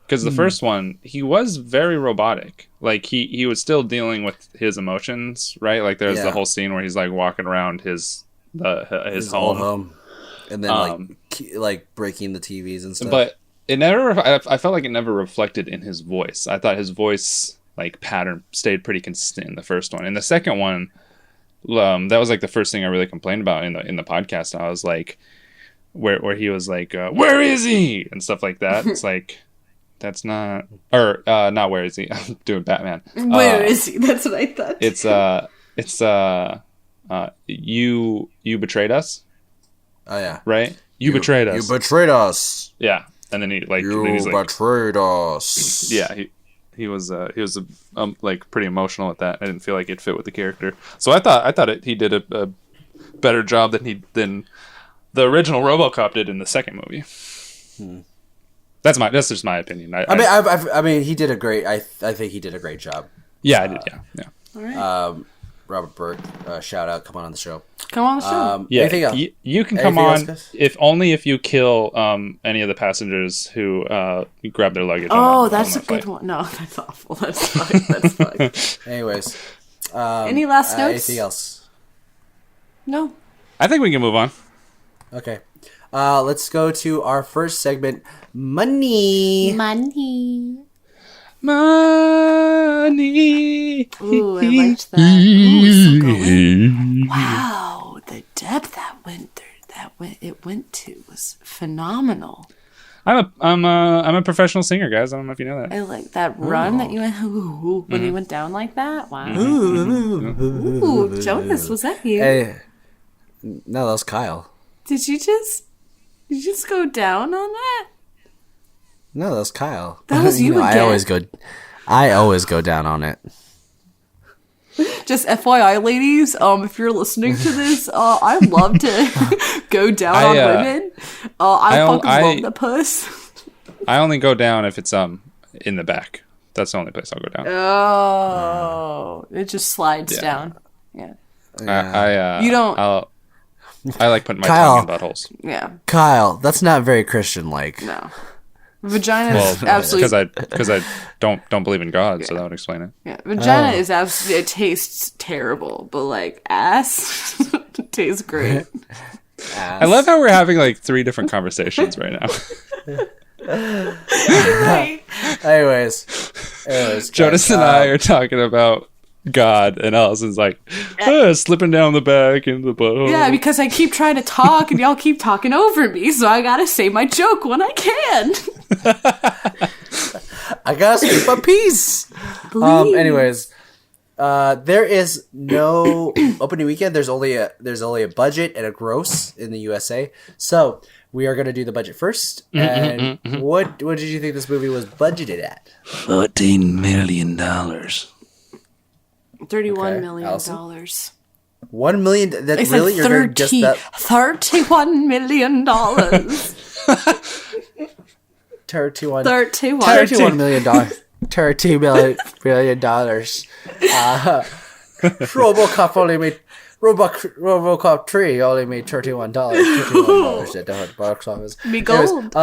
Speaker 4: Because the first one, he was very robotic. Like he was still dealing with his emotions, right? Like there's the whole scene where he's like walking around his home,
Speaker 2: and then like breaking the TVs and stuff.
Speaker 4: But it never. I felt like it never reflected in his voice. I thought his voice like pattern stayed pretty consistent in the first one. In the second one, that was like the first thing I really complained about in the podcast. I was like, where he was like, "Where is he?" and stuff like that. It's like. That's not, or not. Where is he? I'm doing Batman.
Speaker 3: Where is he? That's what I thought.
Speaker 4: You betrayed us.
Speaker 2: Oh yeah,
Speaker 4: right. You betrayed us.
Speaker 2: You betrayed us.
Speaker 4: Yeah, and then he's like,
Speaker 2: betrayed us.
Speaker 4: Yeah, like pretty emotional at that. I didn't feel like it fit with the character, so I thought he did a better job than the original RoboCop did in the second movie. That's just my opinion.
Speaker 2: I mean, he did a great. I think he did a great job.
Speaker 4: Yeah, I did. Yeah.
Speaker 3: All right.
Speaker 2: Robert Burke, shout out, come on the show.
Speaker 3: Come on the show.
Speaker 4: Yeah,
Speaker 2: anything else?
Speaker 4: You can come on
Speaker 2: else,
Speaker 4: if you kill any of the passengers who grab their luggage.
Speaker 3: Oh, that's a good one. No, that's awful. That's fine. That's fine.
Speaker 2: Anyways,
Speaker 3: Any last notes?
Speaker 2: anything else?
Speaker 3: No.
Speaker 4: I think we can move on.
Speaker 2: Okay. Let's go to our first segment, money.
Speaker 3: Money.
Speaker 4: Money.
Speaker 3: Ooh, I liked that. Ooh, so going. Wow, the depth it went to was phenomenal.
Speaker 4: I'm a professional singer, guys. I don't know if you know that.
Speaker 3: I like that run that you went when you went down like that. Wow. Ooh, Jonas, was that you?
Speaker 2: Hey, no, that was Kyle.
Speaker 3: Did you just go down on that?
Speaker 2: No, that was Kyle.
Speaker 3: That was you again.
Speaker 2: I always go down on it.
Speaker 3: Just FYI, ladies, if you're listening to this, I love to go down on women. I fucking love the puss.
Speaker 4: I only go down if it's in the back. That's the only place I'll go down.
Speaker 3: Oh, it just slides down. Yeah.
Speaker 4: You don't. I like putting my tongue in buttholes.
Speaker 3: Yeah.
Speaker 2: Kyle, that's not very Christian-like.
Speaker 3: No. Vagina is absolutely
Speaker 4: because I don't believe in God, so that would explain it.
Speaker 3: Yeah, vagina is absolutely, it tastes terrible, but like ass tastes great.
Speaker 4: I love how we're having like 3 different conversations right now.
Speaker 3: Right.
Speaker 2: Anyways,
Speaker 4: Jonas and I are talking about God, and Allison's like slipping down the back into the butthole.
Speaker 3: Yeah, because I keep trying to talk and y'all keep talking over me, so I gotta say my joke when I can.
Speaker 2: I gotta speak my piece. Anyways, there is no opening weekend. There's only a budget and a gross in the USA. So we are gonna do the budget first. And what did you think this movie was budgeted at?
Speaker 7: $14 million.
Speaker 3: $31 million.
Speaker 2: Allison?
Speaker 3: $1
Speaker 2: million. That's really you're gonna guess that?
Speaker 3: $31 million.
Speaker 2: $31 million. $32 million. RoboCop 3 only made $31 at the box office.
Speaker 3: Me gold.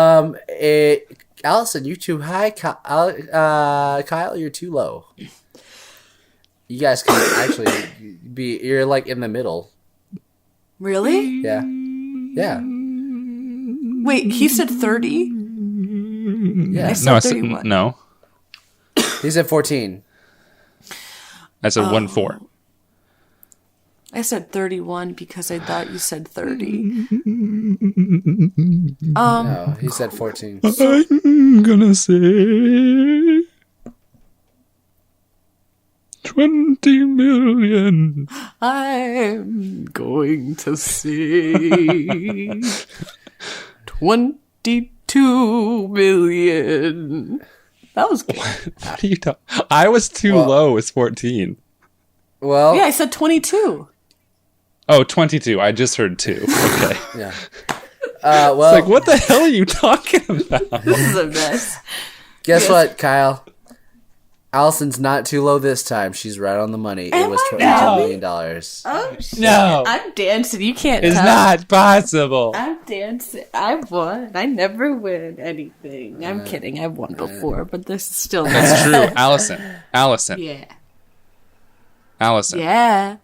Speaker 2: Allison, you're too high. Kyle, you're too low. You guys can actually you're like in the middle.
Speaker 3: Really?
Speaker 2: Yeah.
Speaker 3: Wait, he said 30?
Speaker 2: Yeah.
Speaker 3: I said 31.
Speaker 4: No.
Speaker 2: He said 14.
Speaker 4: I said 1-4.
Speaker 3: I said 31 because I thought you said 30.
Speaker 2: No, he said 14.
Speaker 4: I'm gonna say 20 million.
Speaker 3: I'm going to say 22 million. That was good.
Speaker 4: What are you talking? I was too low. It's 14.
Speaker 2: Well,
Speaker 3: yeah, I said 22.
Speaker 4: Oh, 22. I just heard 2. Okay.
Speaker 2: Yeah.
Speaker 4: Well, it's like, what the hell are you talking about?
Speaker 3: This is a mess.
Speaker 2: Guess what, Kyle? Allison's not too low this time. She's right on the money. It was $22 million.
Speaker 3: Oh, shit.
Speaker 4: No.
Speaker 3: I'm dancing. You can't
Speaker 4: It's
Speaker 3: tell.
Speaker 4: not possible.
Speaker 3: I'm dancing. I won. I never win anything. I'm kidding. I've won before, but this is still not.
Speaker 4: That's true. Allison.
Speaker 3: Yeah.
Speaker 4: Allison.
Speaker 3: Yeah.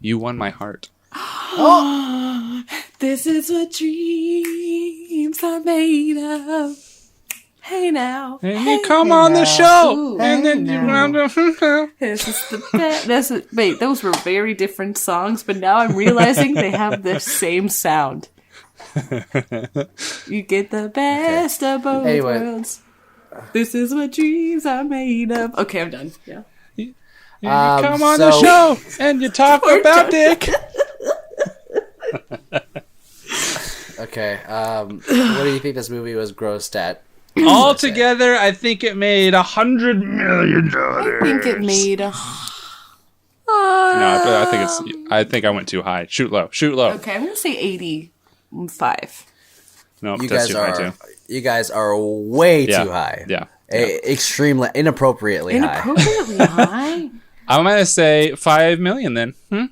Speaker 4: You won my heart.
Speaker 3: Oh, this is what dreams are made of. Hey now.
Speaker 4: And you come on the show.
Speaker 3: Ooh,
Speaker 4: and then you run the
Speaker 3: This is the best. Wait, those were very different songs, but now I'm realizing they have the same sound. You get the best of both worlds. This is what dreams are made of. Okay, I'm done. Yeah.
Speaker 4: You come on the show and you talk about dick.
Speaker 2: Okay. What do you think this movie was grossed at?
Speaker 4: Altogether, I think it made $100 million.
Speaker 3: I think it made.
Speaker 4: No, I think I went too high. Shoot low.
Speaker 3: Okay, I'm gonna say 85.
Speaker 4: No, that's too high too.
Speaker 2: You guys are way too high.
Speaker 4: Yeah.
Speaker 2: Extremely inappropriately high.
Speaker 3: Inappropriately high.
Speaker 4: I'm gonna say 5 million then. How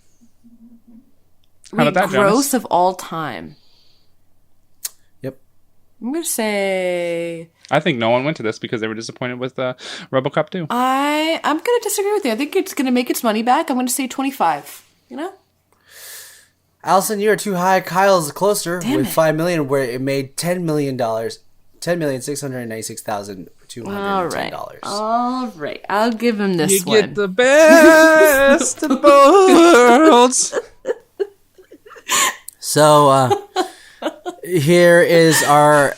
Speaker 4: about that,
Speaker 3: gross
Speaker 4: Jonas?
Speaker 3: of all time.
Speaker 2: Yep.
Speaker 3: I'm gonna say.
Speaker 4: I think no one went to this because they were disappointed with RoboCop 2.
Speaker 3: I'm gonna disagree with you. I think it's gonna make its money back. I'm gonna say 25. You know.
Speaker 2: Allison, you're too high. Kyle's closer with 5 million, where it made $10,696,210.
Speaker 3: All right. I'll give him this one.
Speaker 4: You get the best of both worlds.
Speaker 2: So here is our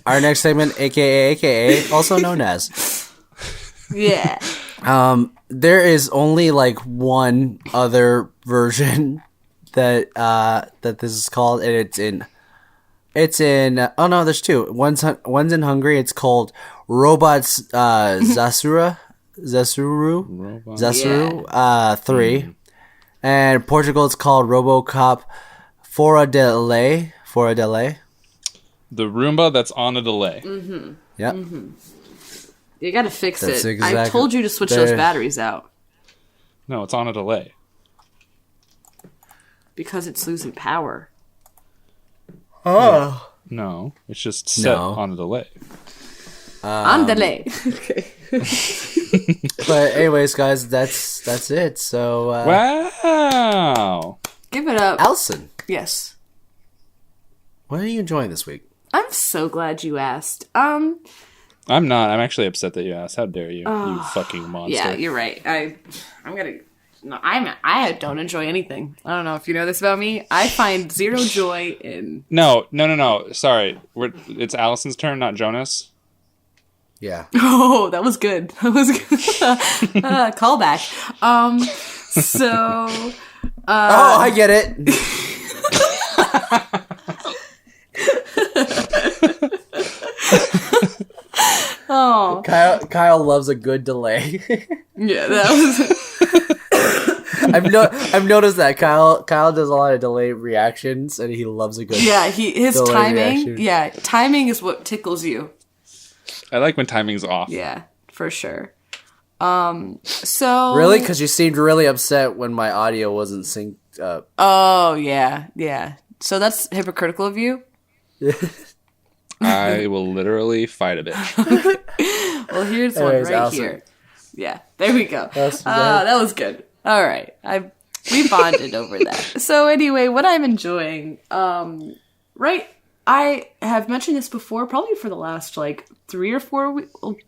Speaker 2: next segment, aka, also known as.
Speaker 3: Yeah.
Speaker 2: There is only like one other version that this is called, and it's in oh no, there's two. One's in Hungary. It's called Robots Zasuru 3, and Portugal it's called RoboCop Fora de Lei.
Speaker 4: The Roomba that's on a delay.
Speaker 3: Mm-hmm.
Speaker 2: Yep.
Speaker 3: Mm-hmm. You gotta fix
Speaker 2: That's
Speaker 3: it.
Speaker 2: exactly-
Speaker 3: I told you to switch those batteries out
Speaker 4: No, it's on a delay.
Speaker 3: because it's losing power.
Speaker 2: Oh.
Speaker 4: No, it's just set on a delay.
Speaker 3: On delay. Okay.
Speaker 2: But anyways, guys, that's it. So
Speaker 4: Wow.
Speaker 3: Give it up.
Speaker 2: Allison,
Speaker 3: Yes.
Speaker 2: what are you enjoying this week?
Speaker 3: I'm so glad you asked.
Speaker 4: I'm not. I'm actually upset that you asked. How dare you, you fucking monster.
Speaker 3: Yeah, you're right. I'm gonna. No, I don't enjoy anything. I don't know if you know this about me. I find zero joy in.
Speaker 4: No. Sorry. It's Allison's turn, not Jonas.
Speaker 2: Yeah.
Speaker 3: Oh, that was good. That was good. Callback. So.
Speaker 2: Oh, I get it.
Speaker 3: Oh,
Speaker 2: Kyle loves a good delay.
Speaker 3: yeah, that was.
Speaker 2: I've noticed that Kyle does a lot of delay reactions, and he loves a good.
Speaker 3: Yeah, his
Speaker 2: delay
Speaker 3: timing.
Speaker 2: reaction.
Speaker 3: Yeah, timing is what tickles you.
Speaker 4: I like when timing's off.
Speaker 3: Yeah, for sure. So
Speaker 2: Really, because you seemed really upset when my audio wasn't synced up.
Speaker 3: Oh yeah. So that's hypocritical of you.
Speaker 4: I will literally fight a bitch.
Speaker 3: Well, here's one right
Speaker 2: Allison.
Speaker 3: here. Yeah, there we go.
Speaker 2: That's
Speaker 3: That was good. All right, we bonded over that. So anyway, what I'm enjoying, right? I have mentioned this before, probably for the last like 3 or 4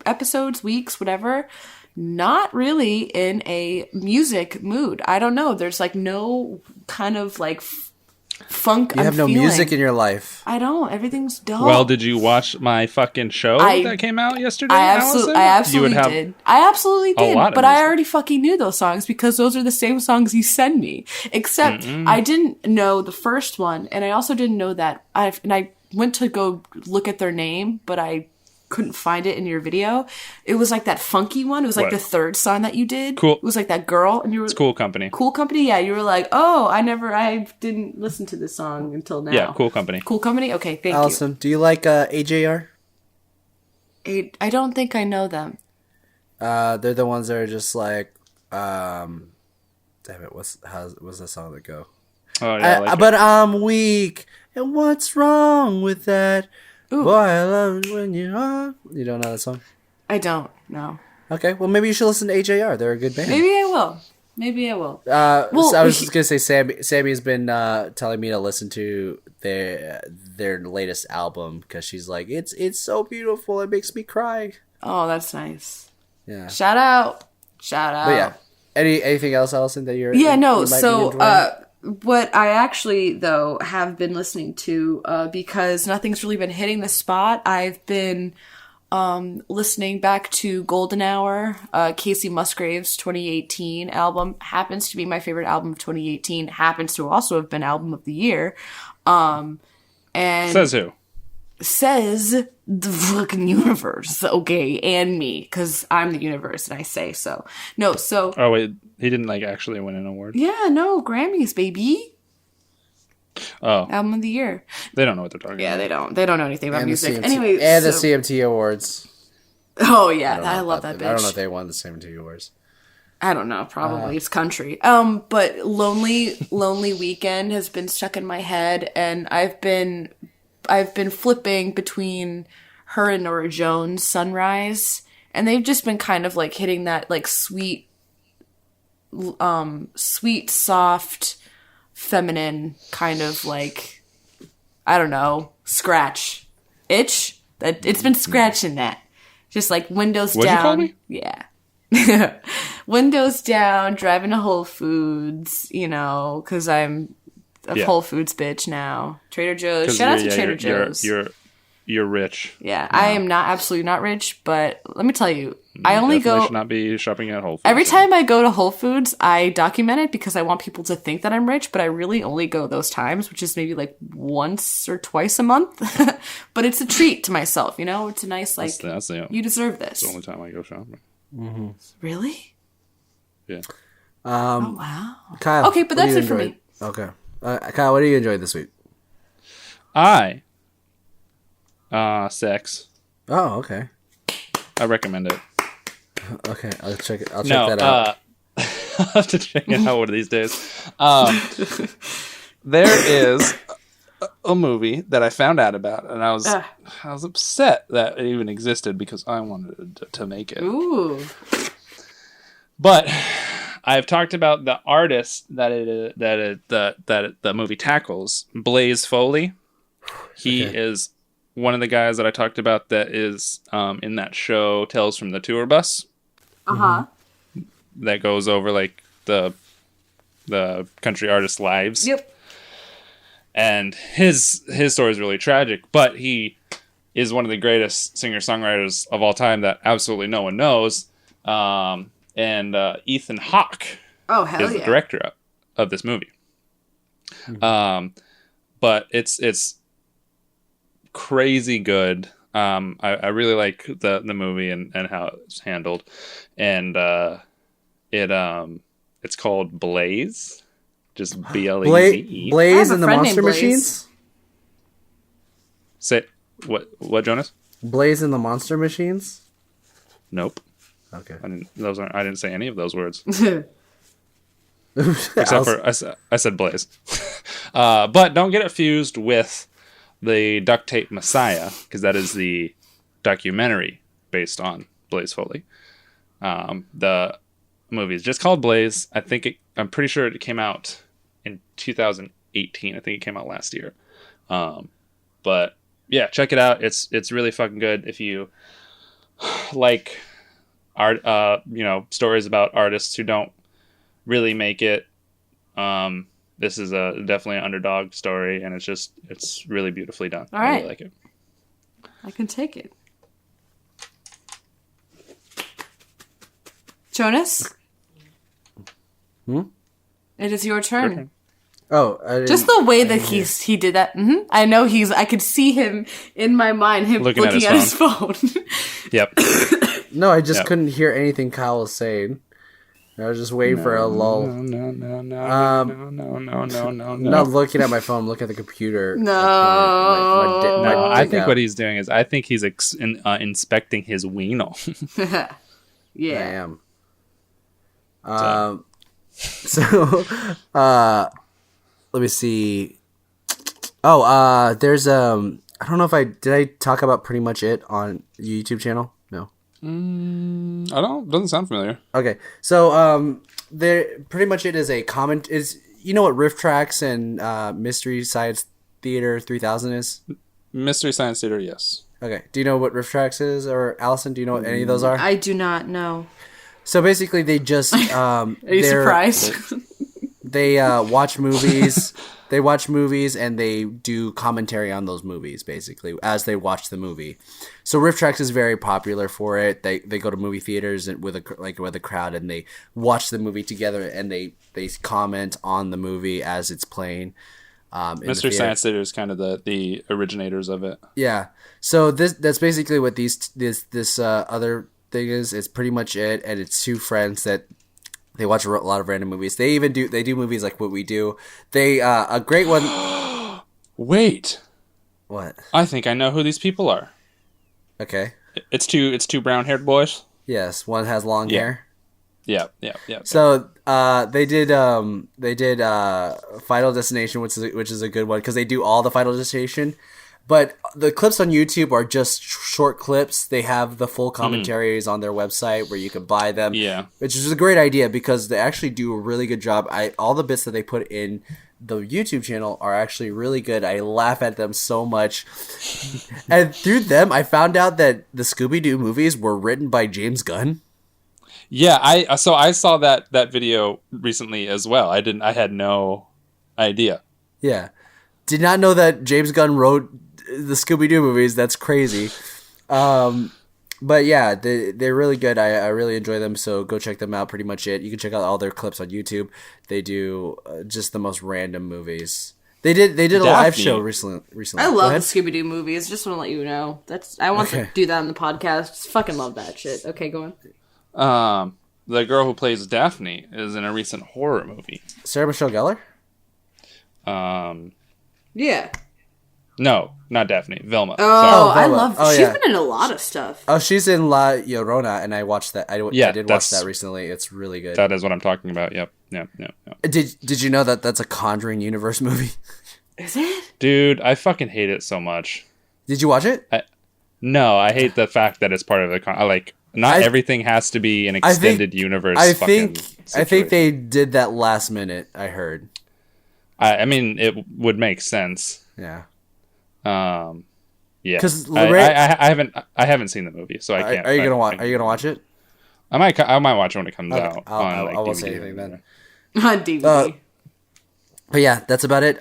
Speaker 3: episodes, weeks, whatever. Not really in a music mood. I don't know. There's like no kind of like funk.
Speaker 2: You have no music in your life.
Speaker 3: I don't. Everything's dull.
Speaker 4: Well, did you watch my fucking show that came out yesterday?
Speaker 3: I absolutely did. I absolutely did.
Speaker 4: lot of
Speaker 3: But I
Speaker 4: music.
Speaker 3: already fucking knew those songs because those are the same songs you send me. Except I didn't know the first one, and I also didn't know that. I went to go look at their name, but I couldn't find it in your video. It was like that funky one. It was like
Speaker 4: What?
Speaker 3: the third song that you did.
Speaker 4: Cool.
Speaker 3: It was like that girl, and you were
Speaker 4: It's Cool Company.
Speaker 3: Cool Company. Yeah, you were like, oh, I didn't listen to this song until now.
Speaker 4: Yeah, Cool Company.
Speaker 3: Cool Company. Okay, thank
Speaker 2: Allison, do you like AJR?
Speaker 3: you. I don't think I know them.
Speaker 2: They're the ones that are just like, damn it, what's the song that go?
Speaker 4: Oh yeah, I like it.
Speaker 2: But I'm weak, and what's wrong with that? Boy, I love it when you're on. You don't know that song?
Speaker 3: I don't know.
Speaker 2: Okay, well maybe you should listen to AJR. They're a good band.
Speaker 3: Maybe I will.
Speaker 2: So I was just gonna say, Sammy's been telling me to listen to their latest album because she's like, it's so beautiful, it makes me cry.
Speaker 3: Oh, that's nice.
Speaker 2: Yeah.
Speaker 3: Shout out.
Speaker 2: But yeah, anything else, Allison, that you're
Speaker 3: Yeah, no.
Speaker 2: you might be
Speaker 3: So,
Speaker 2: enjoying?
Speaker 3: what I actually though have been listening to, because nothing's really been hitting the spot. I've been listening back to Golden Hour, Casey Musgrave's 2018 album. Happens to be my favorite album of 2018. Happens to also have been album of the year. And
Speaker 4: Says who?
Speaker 3: says the fucking universe, okay, and me, because I'm the universe and I say so. No, so...
Speaker 4: Oh, wait, he didn't, like, actually win an award?
Speaker 3: Yeah, no, Grammys, baby.
Speaker 4: Oh.
Speaker 3: Album of the year.
Speaker 4: They don't know what they're talking about.
Speaker 3: Yeah, they don't. They don't know anything about
Speaker 2: And
Speaker 3: music.
Speaker 2: the
Speaker 3: Anyway,
Speaker 2: the CMT Awards.
Speaker 3: Oh, yeah, I love that bitch.
Speaker 2: I don't know if they won the CMT Awards.
Speaker 3: I don't know. Probably it's country. But Lonely Weekend has been stuck in my head, and I've been flipping between her and Nora Jones' Sunrise, and they've just been kind of like hitting that like sweet, soft, feminine kind of like, I don't know, scratch itch. That it's been scratching that, just like windows
Speaker 4: What'd
Speaker 3: down.
Speaker 4: you call me?
Speaker 3: Yeah. Windows down, driving to Whole Foods, you know, because I'm a Whole Foods bitch now. Trader Joe's. Shout out to Trader Joe's.
Speaker 4: You're rich.
Speaker 3: Yeah, I am absolutely not rich, but let me tell you, I only
Speaker 4: should not be shopping at Whole Foods.
Speaker 3: Every time I go to Whole Foods, I document it because I want people to think that I'm rich, but I really only go those times, which is maybe like once or twice a month. But it's a treat to myself, you know? It's a nice, like, you deserve this.
Speaker 4: That's the only time I go shopping.
Speaker 3: Mm-hmm. Really?
Speaker 4: Yeah.
Speaker 3: Oh, wow.
Speaker 2: Kyle.
Speaker 3: Okay, but that's it for me.
Speaker 2: Okay. Kyle, what do you enjoy this week?
Speaker 4: Sex.
Speaker 2: Oh, okay.
Speaker 4: I recommend it.
Speaker 2: Okay, I'll check it. I'll check that out.
Speaker 4: I'll have to check it out one of these days. There is a movie that I found out about, and I was upset that it even existed because I wanted to make it.
Speaker 3: Ooh.
Speaker 4: But I've talked about the artist that the movie tackles, Blaze Foley. He is one of the guys that I talked about that is in that show Tales from the Tour Bus.
Speaker 3: Uh-huh.
Speaker 4: That goes over like the country artists' lives.
Speaker 3: Yep.
Speaker 4: And his story is really tragic, but he is one of the greatest singer-songwriters of all time that absolutely no one knows. And Ethan Hawke is the director of this movie. Mm-hmm. But it's crazy good. I really like the movie and how it's handled, and it's called Blaze, just BLAZE.
Speaker 2: Blaze and the Monster Machines.
Speaker 4: Say what, Jonas?
Speaker 2: Blaze and the Monster Machines.
Speaker 4: Nope.
Speaker 2: Okay.
Speaker 4: I didn't say any of those words. Except for I said Blaze. But don't get it fused with the Duct Tape Messiah, because that is the documentary based on Blaze Foley. The movie is just called Blaze. I'm pretty sure it came out in 2018. I think it came out last year. But yeah, check it out. It's really fucking good. If you like art, stories about artists who don't really make it. This is definitely an underdog story, and it's really beautifully done.
Speaker 3: All right.
Speaker 4: I really like it.
Speaker 3: I can take it. Jonas? It is your turn.
Speaker 2: Oh,
Speaker 3: just the way that he did that. Mm-hmm. I know I could see him in my mind, looking at his phone.
Speaker 4: Yep.
Speaker 2: No, I just couldn't hear anything Kyle was saying. I was just waiting for a lull.
Speaker 4: No.
Speaker 2: Not looking at my phone, I'm looking at the computer.
Speaker 3: No.
Speaker 4: I think what he's doing is he's inspecting his wiener.
Speaker 3: Yeah.
Speaker 2: I am. So, let me see. Oh, there's I don't know if did I talk about pretty much it on YouTube channel? No.
Speaker 4: I don't. Doesn't sound familiar.
Speaker 2: Okay, so there pretty much it is a comment. Is you know what Riff Tracks and Mystery Science Theater 3000 is? Mystery Science Theater, yes. Okay. Do you know what Riff Tracks is, or Allison? Do you know what any of those are?
Speaker 3: I do not know.
Speaker 2: So basically, they just
Speaker 3: are you surprised?
Speaker 2: They watch movies. They watch movies and they do commentary on those movies, basically, as they watch the movie. So Riff Tracks is very popular for it. They go to movie theaters with a crowd and they watch the movie together and they comment on the movie as it's playing.
Speaker 4: Mystery Science Theater is kind of the originators of it.
Speaker 2: Yeah. So that's basically what this other thing is. It's pretty much it, and it's two friends that they watch a lot of random movies. They do movies like what we do. They a great one.
Speaker 4: Wait.
Speaker 2: What?
Speaker 4: I think I know who these people are.
Speaker 2: Okay.
Speaker 4: It's two brown-haired boys.
Speaker 2: Yes, one has long hair.
Speaker 4: Yeah.
Speaker 2: So they did Final Destination, which is a good one because they do all the Final Destination, but the clips on YouTube are just short clips. They have the full commentaries on their website where you can buy them.
Speaker 4: Yeah,
Speaker 2: which is a great idea because they actually do a really good job. All the bits that they put in the YouTube channel are actually really good. I laugh at them so much, and through them, I found out that the Scooby-Doo movies were written by James Gunn.
Speaker 4: Yeah, I saw that video recently as well. I had no idea.
Speaker 2: Yeah. Did not know that James Gunn wrote the Scooby-Doo movies. That's crazy. But yeah, they're really good. I really enjoy them, so go check them out. Pretty much it. You can check out all their clips on YouTube. They do just the most random movies. They did a live show recently.
Speaker 3: I love the Scooby-Doo movies. Just want to let you know. I want to do that on the podcast. Just fucking love that shit. Okay, go on.
Speaker 4: The girl who plays Daphne is in a recent horror movie.
Speaker 2: Sarah Michelle Gellar?
Speaker 3: Yeah.
Speaker 4: No, not Daphne. Velma.
Speaker 3: Oh,
Speaker 2: Velma.
Speaker 3: I love.
Speaker 2: Oh,
Speaker 3: she's
Speaker 2: yeah.
Speaker 3: been in a lot of stuff.
Speaker 2: Oh, she's in La Llorona, and I watched that. I did watch that recently. It's really good.
Speaker 4: That is what I'm talking about. Yep.
Speaker 2: Did you know that that's a Conjuring universe movie?
Speaker 3: Is it?
Speaker 4: Dude, I fucking hate it so much.
Speaker 2: Did you watch it?
Speaker 4: No, I hate the fact that it's part of the not everything has to be an extended universe.
Speaker 2: I think they did that last minute. I heard.
Speaker 4: I mean, it would make sense.
Speaker 2: Yeah.
Speaker 4: Yeah.
Speaker 2: Because
Speaker 4: I haven't seen the movie, so I can't.
Speaker 2: Are you gonna watch it?
Speaker 4: I might watch it when it comes out.
Speaker 2: I won't
Speaker 4: DVD
Speaker 2: say anything then.
Speaker 3: On DVD.
Speaker 2: But yeah, that's about it.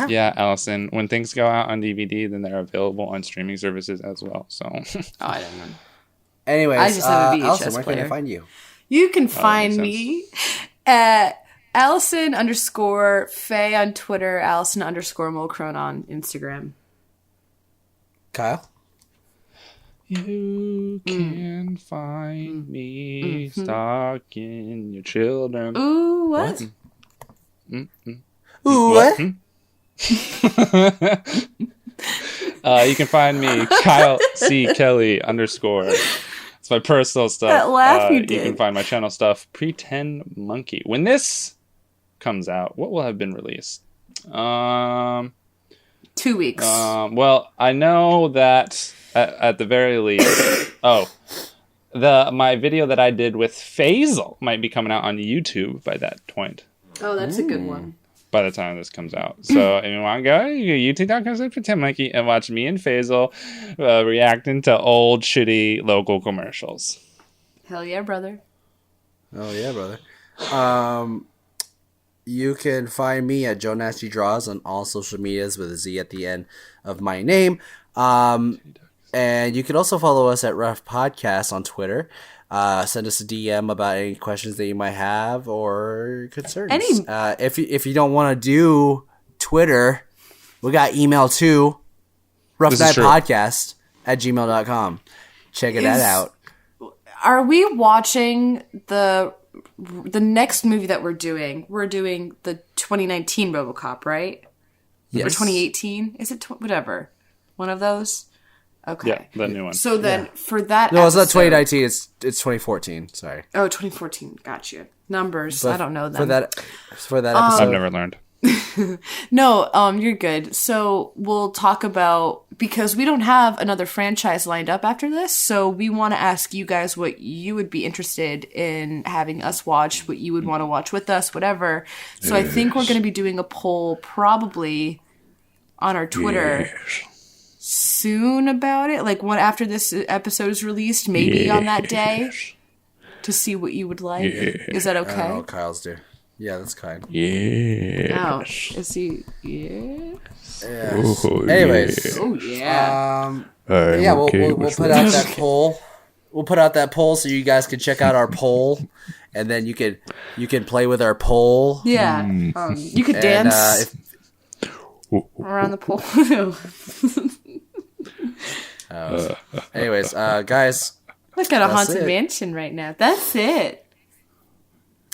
Speaker 4: Yeah, Allison. When things go out on DVD, then they're available on streaming services as well. So.
Speaker 3: I don't know.
Speaker 2: Anyways,
Speaker 3: I just have a VHS
Speaker 2: Allison, where
Speaker 3: player.
Speaker 2: can I find you?
Speaker 3: You can find me at Allison_Faye on Twitter, Allison_Mulcrone on Instagram.
Speaker 2: Kyle?
Speaker 4: You can find me stalking your children.
Speaker 3: Ooh, what?
Speaker 2: Ooh, what?
Speaker 4: You can find me Kyle C Kelly _. It's my personal stuff.
Speaker 3: That laugh you did.
Speaker 4: You can find my channel stuff. Pretend Monkey. When this comes out, what will have been released?
Speaker 3: 2 weeks.
Speaker 4: Well, I know that at the very least. My video that I did with Faisal might be coming out on YouTube by that point.
Speaker 3: Oh, that's a good one.
Speaker 4: By the time this comes out. So if you want to go, you go youtube.com/pretendmonkey and watch me and Faisal reacting to old shitty local commercials.
Speaker 3: Hell yeah, brother.
Speaker 2: Oh yeah, brother. You can find me at Joe Nasty Draws on all social medias with a Z at the end of my name. And you can also follow us at Rough Podcast on Twitter. Send us a DM about any questions that you might have or concerns. If you don't want to do Twitter, we got email too. roughnight.podcast@gmail.com. Check that out.
Speaker 3: Are we watching the next movie that we're doing? We're doing the 2019 RoboCop, right?
Speaker 2: Yes.
Speaker 3: Or 2018? Is it whatever? One of those? Okay.
Speaker 4: Yeah, the new one.
Speaker 3: So then for that
Speaker 2: No, it's not
Speaker 3: episode-
Speaker 2: 2019. It's 2014. Sorry.
Speaker 3: Oh, 2014. Gotcha. Numbers.
Speaker 2: But
Speaker 3: I don't know them.
Speaker 2: For that episode.
Speaker 4: I've never learned.
Speaker 3: No, you're good. So we'll talk about, because we don't have another franchise lined up after this, so we want to ask you guys what you would be interested in having us watch, what you would want to watch with us, whatever. So I think we're going to be doing a poll probably on our Twitter soon about it, like one after this episode is released, maybe on that day, to see what you would like. Is that okay?
Speaker 2: I don't know, Kyle's do. Yeah, that's kind.
Speaker 3: Oh, is he? Yeah.
Speaker 2: Yes. Anyways.
Speaker 3: Oh yeah.
Speaker 2: Yeah, we'll put out that poll. We'll put out that poll so you guys can check out our poll and then you can play with our pole.
Speaker 3: Yeah. You could dance around the pole.
Speaker 2: Anyways, guys,
Speaker 3: Look at a
Speaker 2: that's
Speaker 3: haunted
Speaker 2: it.
Speaker 3: mansion right now. That's it.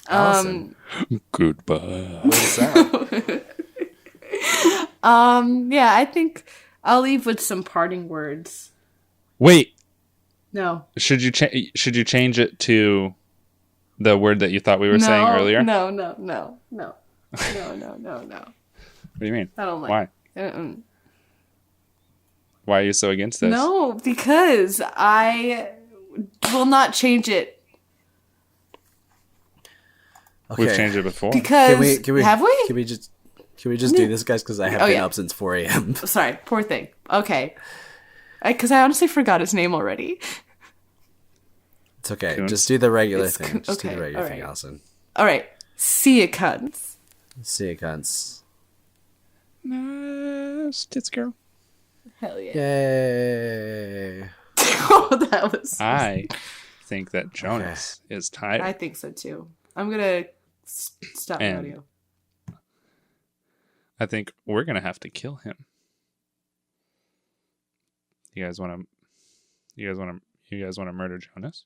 Speaker 2: Allison,
Speaker 4: Goodbye.
Speaker 2: what is that?
Speaker 3: Yeah, I think I'll leave with some parting words.
Speaker 4: Wait,
Speaker 3: No.
Speaker 4: should you change it to the word that you thought we were saying earlier?
Speaker 3: No. What
Speaker 4: do you mean?
Speaker 3: I don't like.
Speaker 4: Why? Why are you so against this?
Speaker 3: No, because I will not change it.
Speaker 2: Okay.
Speaker 4: We've changed it before.
Speaker 3: Because
Speaker 2: Can we
Speaker 3: have we?
Speaker 2: Can we just do this, guys? Because I have been up since 4 a.m.
Speaker 3: Sorry, poor thing. Okay, because I honestly forgot his name already.
Speaker 2: It's okay.
Speaker 4: Coons.
Speaker 2: Just do the regular thing. Just do
Speaker 3: okay,
Speaker 2: the regular
Speaker 3: all
Speaker 2: thing,
Speaker 3: right.
Speaker 2: Allison.
Speaker 3: All right, see ya, cunts.
Speaker 2: See you, cunts.
Speaker 4: Nice tits girl.
Speaker 3: Hell yeah!
Speaker 2: Yay!
Speaker 3: Oh, that was.
Speaker 4: I think that Jonas is tired.
Speaker 3: I think so too. I'm gonna stop the
Speaker 4: And-
Speaker 3: audio.
Speaker 4: I think we're gonna have to kill him. You guys want to murder Jonas?